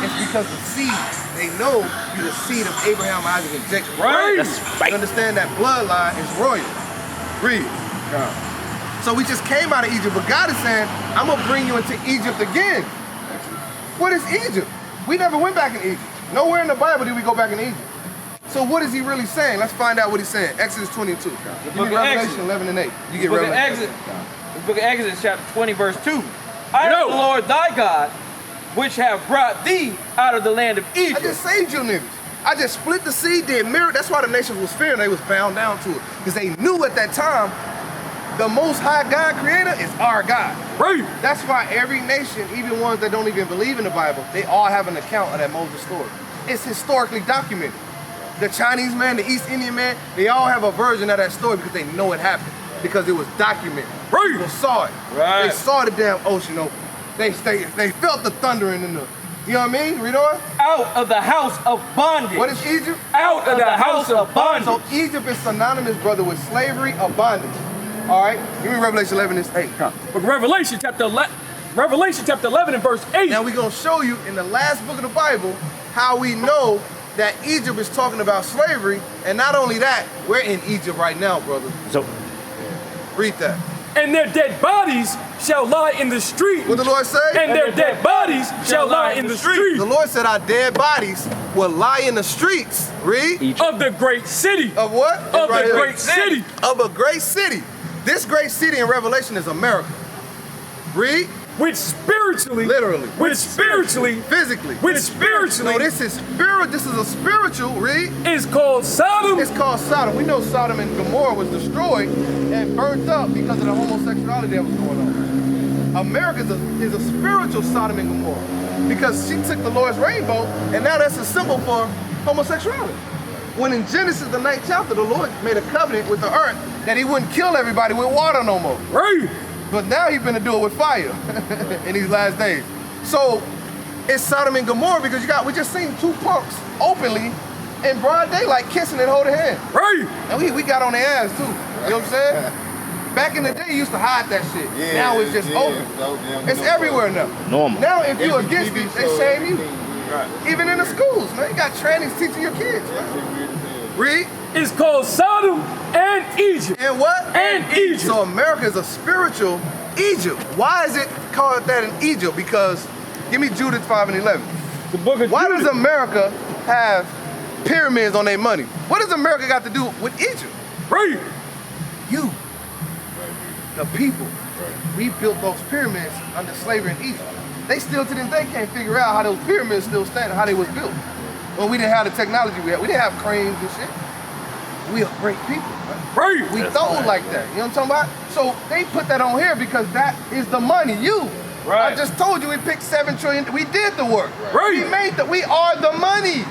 It's because the seed. They know you're the seed of Abraham, Isaac, and Jacob. Right. That's right. You understand that bloodline is royal. Read. So we just came out of Egypt, but God is saying, I'm gonna bring you into Egypt again. What is Egypt? We never went back in Egypt. Nowhere in the Bible did we go back in Egypt. So what is he really saying? Let's find out what he's saying. Exodus 22. Give me book of Revelation Exodus. 11 and 8. You get Book of Revelation. Exodus. The book of Exodus, chapter 20, verse 2. I am the Lord thy God, which have brought thee out of the land of I Egypt. just saved you niggas. I just split the sea, did mirror. That's why the nations was fearing. They was bound down to it. Because they knew at that time, the most high God creator is our God. Right. That's why every nation, even ones that don't even believe in the Bible, they all have an account of that Moses story. It's historically documented. The Chinese man, the East Indian man, they all have a version of that story because they know it happened. Because it was documented. Right. People saw it. Right. They saw the damn ocean open. They felt the thundering in the, you know what I mean? Read on. Out of the house of bondage. What is Egypt? Out of the house of bondage. So Egypt is synonymous, brother, with slavery or bondage. All right? Give me Revelation 11 and 8. But Revelation chapter 11 and verse 8. Now we're going to show you in the last book of the Bible how we know that Egypt is talking about slavery. And not only that, we're in Egypt right now, brother. So, Read that. And their dead bodies shall lie in the street. What the Lord say? And their dead bodies shall lie in the street The Lord said our dead bodies will lie in the streets. Read. of the great city. Of what? Of It's right the here. great city. Of a great city. This great city in Revelation is America. Read. Which spiritually. Literally. Which spiritually. Physically. Which spiritually. No, this is spirit. This is a spiritual. Read. is called Sodom. It's called Sodom. We know Sodom and Gomorrah was destroyed and burnt up because of the homosexuality that was going on. America is a spiritual Sodom and Gomorrah because she took the Lord's rainbow and now that's a symbol for homosexuality. When in Genesis, the 9th chapter, the Lord made a covenant with the earth that he wouldn't kill everybody with water no more. Right. But now he's gonna do it with fire in these last days. So it's Sodom and Gomorrah because we just seen two punks openly in broad daylight kissing and holding hands. Right. And we got on their ass too. You know what I'm saying? Back in the day, you used to hide that shit. Yeah, now it's just open. It's everywhere now. Normal. Now if you're against it, they shame you. Right. Even in the schools, man. You got trannies teaching your kids. Read. It's called Sodom and Egypt. And what? And Egypt. So America is a spiritual Egypt. Why is it called that in Egypt? Because, give me Judith 5 and 11. The book of Why Judith. does America have pyramids on their money? What does America got to do with Egypt? Right. You, the people, we built those pyramids under slavery in Egypt. They still to this day can't figure out how those pyramids still stand, how they was built. Well, we didn't have the technology we had. We didn't have cranes and shit. We are great people, right? Right. We thought like that, you know what I'm talking about? So they put that on here because that is the money. Right. I just told you we picked 7 trillion, we did the work. Right. We made we are the money.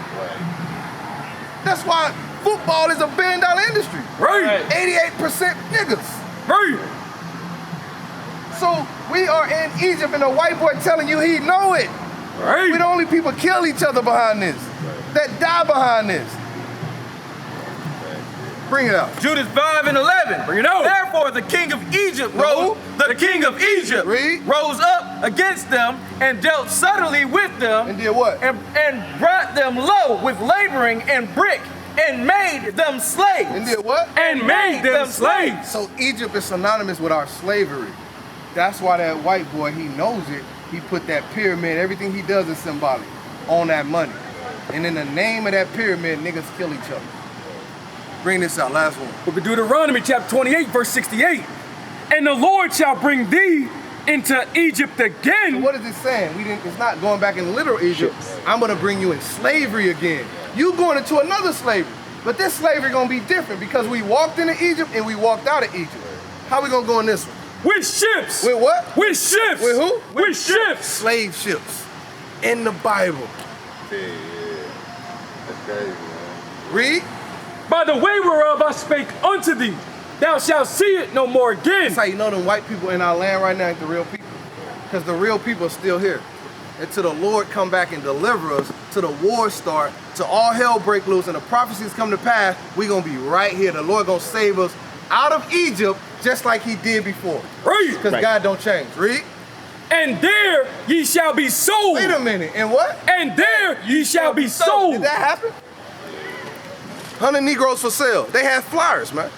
That's why football is a $1 billion industry. Right. 88% niggas. Right. So we are in Egypt and a white boy telling you he know it. Right. We the only people kill each other behind this, that die behind this. Bring it out. Judith 5 and 11. Bring it out. Therefore the king of Egypt rose, the king of Egypt Read. rose up against them and dealt subtly with them And did what? and brought them low with laboring and brick and made them slaves. And did what? And made them slaves. So Egypt is synonymous with our slavery. That's why that white boy, he knows it. He put that pyramid, everything he does is symbolic, on that money. And in the name of that pyramid, niggas kill each other. Bring this out, last one. Book of Deuteronomy chapter 28 verse 68. And the Lord shall bring thee into Egypt again. What is it saying? It's not going back in literal Egypt. I'm gonna bring you in slavery again. You going into another slavery. But this slavery gonna be different because we walked into Egypt and we walked out of Egypt. How we gonna go in this one? With ships. With what? With ships. With who? With ships. Slave ships. In the Bible. Yeah. That's crazy, man. Read. By the way whereof I spake unto thee, thou shalt see it no more again. That's how you know them white people in our land right now ain't the real people. Because the real people are still here. Until the Lord come back and deliver us, till the wars start, till all hell break loose and the prophecies come to pass, we gonna be right here. The Lord gonna save us out of Egypt just like he did before. Right. Because God don't change. Read. And there ye shall be sold. Wait a minute. And what? And there ye shall be sold. Did that happen? 100 Negroes for sale. They had flyers, man.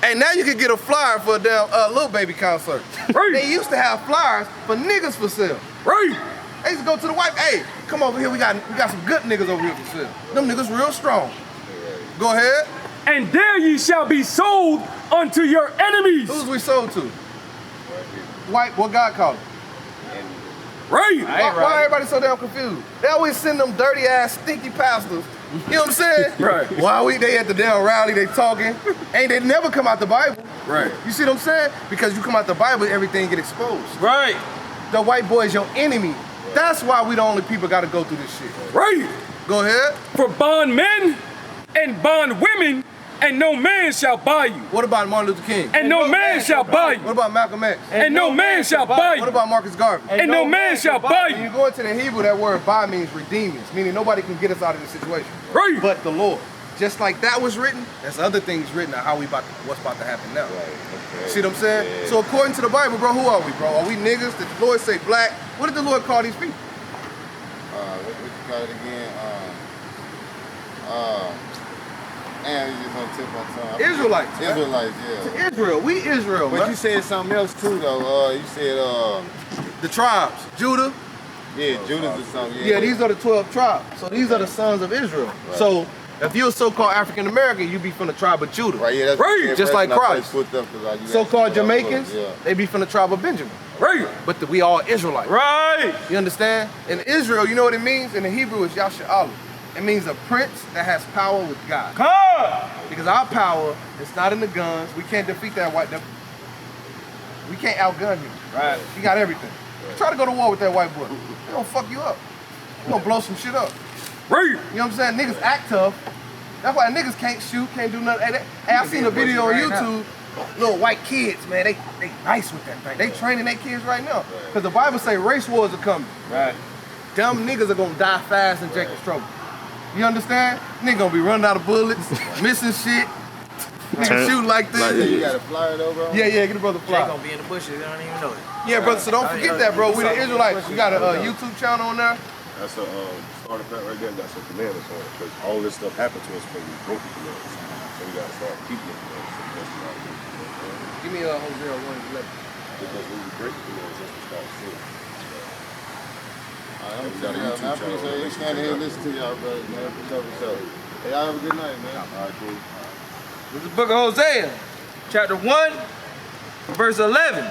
And now you can get a flyer for a damn little baby concert. Right. They used to have flyers for niggas for sale. Right. They used to go to the white, hey, come over here, we got some good niggas over here for sale. Them niggas real strong. Go ahead. And there ye shall be sold unto your enemies. Who's we sold to? White, what God called them? Right. Why everybody so damn confused? They always send them dirty ass, stinky pastors. You know what I'm saying? Right. Why they at the damn rally, they talking. Ain't they never come out the Bible. Right. You see what I'm saying? Because you come out the Bible, everything get exposed. Right. The white boy is your enemy. That's why we the only people got to go through this shit. Right. Go ahead. For bondmen and bondwomen, and no man shall buy you. What about Martin Luther King? And no man shall buy What you. about Malcolm X? And no man shall buy What you. about Marcus Garvey? And no man shall buy When you you. go into the Hebrew, that word buy means redeem us, meaning nobody can get us out of this situation. Right. But the Lord. Just like that was written, there's other things written on what's about to happen now. See what I'm saying? Yeah. So according to the Bible, bro, who are we, bro? Are we niggas? Did the Lord say black? What did the Lord call these people? What you call it again? Man, it's just on the tip of my tongue. Israelites. man. Israelites, yeah. Israel. We Israel, But man. you said something else too, though. You said, The tribes. Judah. yeah, Judas or something. Yeah, these are the 12 tribes. So these are the sons of Israel. Right. So if you're a so-called African American, you be from the tribe of Judah. Right, yeah, that's Right, yeah, just that's like when I Christ. first put up, 'cause you So-called asked me what I was, Jamaicans, yeah. they be from the tribe of Benjamin. Right. But we all Israelites. Right. You understand? In Israel, you know what it means? In the Hebrew, it's Yasha'Allah. It means a prince that has power with God. Come. Because our power is not in the guns. We can't defeat that white devil. We can't outgun him. Right. He got everything. Try to go to war with that white boy. He gonna fuck you up. He gonna blow some shit up. Right. You know what I'm saying? Niggas act tough, That's why niggas can't shoot, can't do nothing. Hey, I seen a video on YouTube. Little white kids, man, they nice with that thing. They training their kids right now. Because the Bible say race wars are coming. Right. Dumb niggas are gonna die fast in Jacob's trouble. You understand? Nigga gonna be running out of bullets, missing shit. Nigga shoot like this. You got a flyer though, bro? Yeah, get the brother They fly. gonna be in the bushes, they don't even know it. Yeah, brother, so don't forget that, bro. We the Israelites. We got a YouTube channel on there. That's a starter pack right there. Got some commandments on it because all this stuff happened to us when we broke the commandments. So we gotta start keeping the commandments. So that's what I do. Give me Hosea 1:11. Because when we break the commandments, that's what starts sinning. I appreciate you standing here and listening to y'all, brothers, man. For sure. Hey, y'all have a good night, man. All right, cool. This is the book of Hosea, chapter 1, verse 11.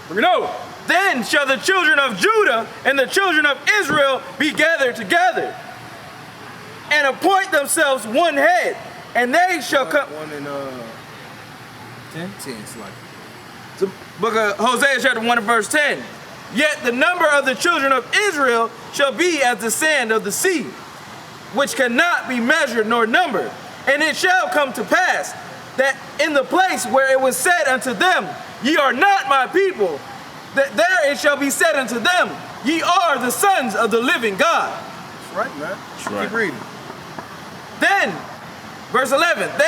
We know. Then shall the children of Judah and the children of Israel be gathered together and appoint themselves one head, and they shall come. 1 and 10? 10, slightly. The book of Hosea, chapter 1 and verse 10. Yet the number of the children of Israel shall be as the sand of the sea, which cannot be measured nor numbered. And it shall come to pass that in the place where it was said unto them, ye are not my people, that there it shall be said unto them, ye are the sons of the living God. That's right, man. That's right. Keep reading. Then, verse 11,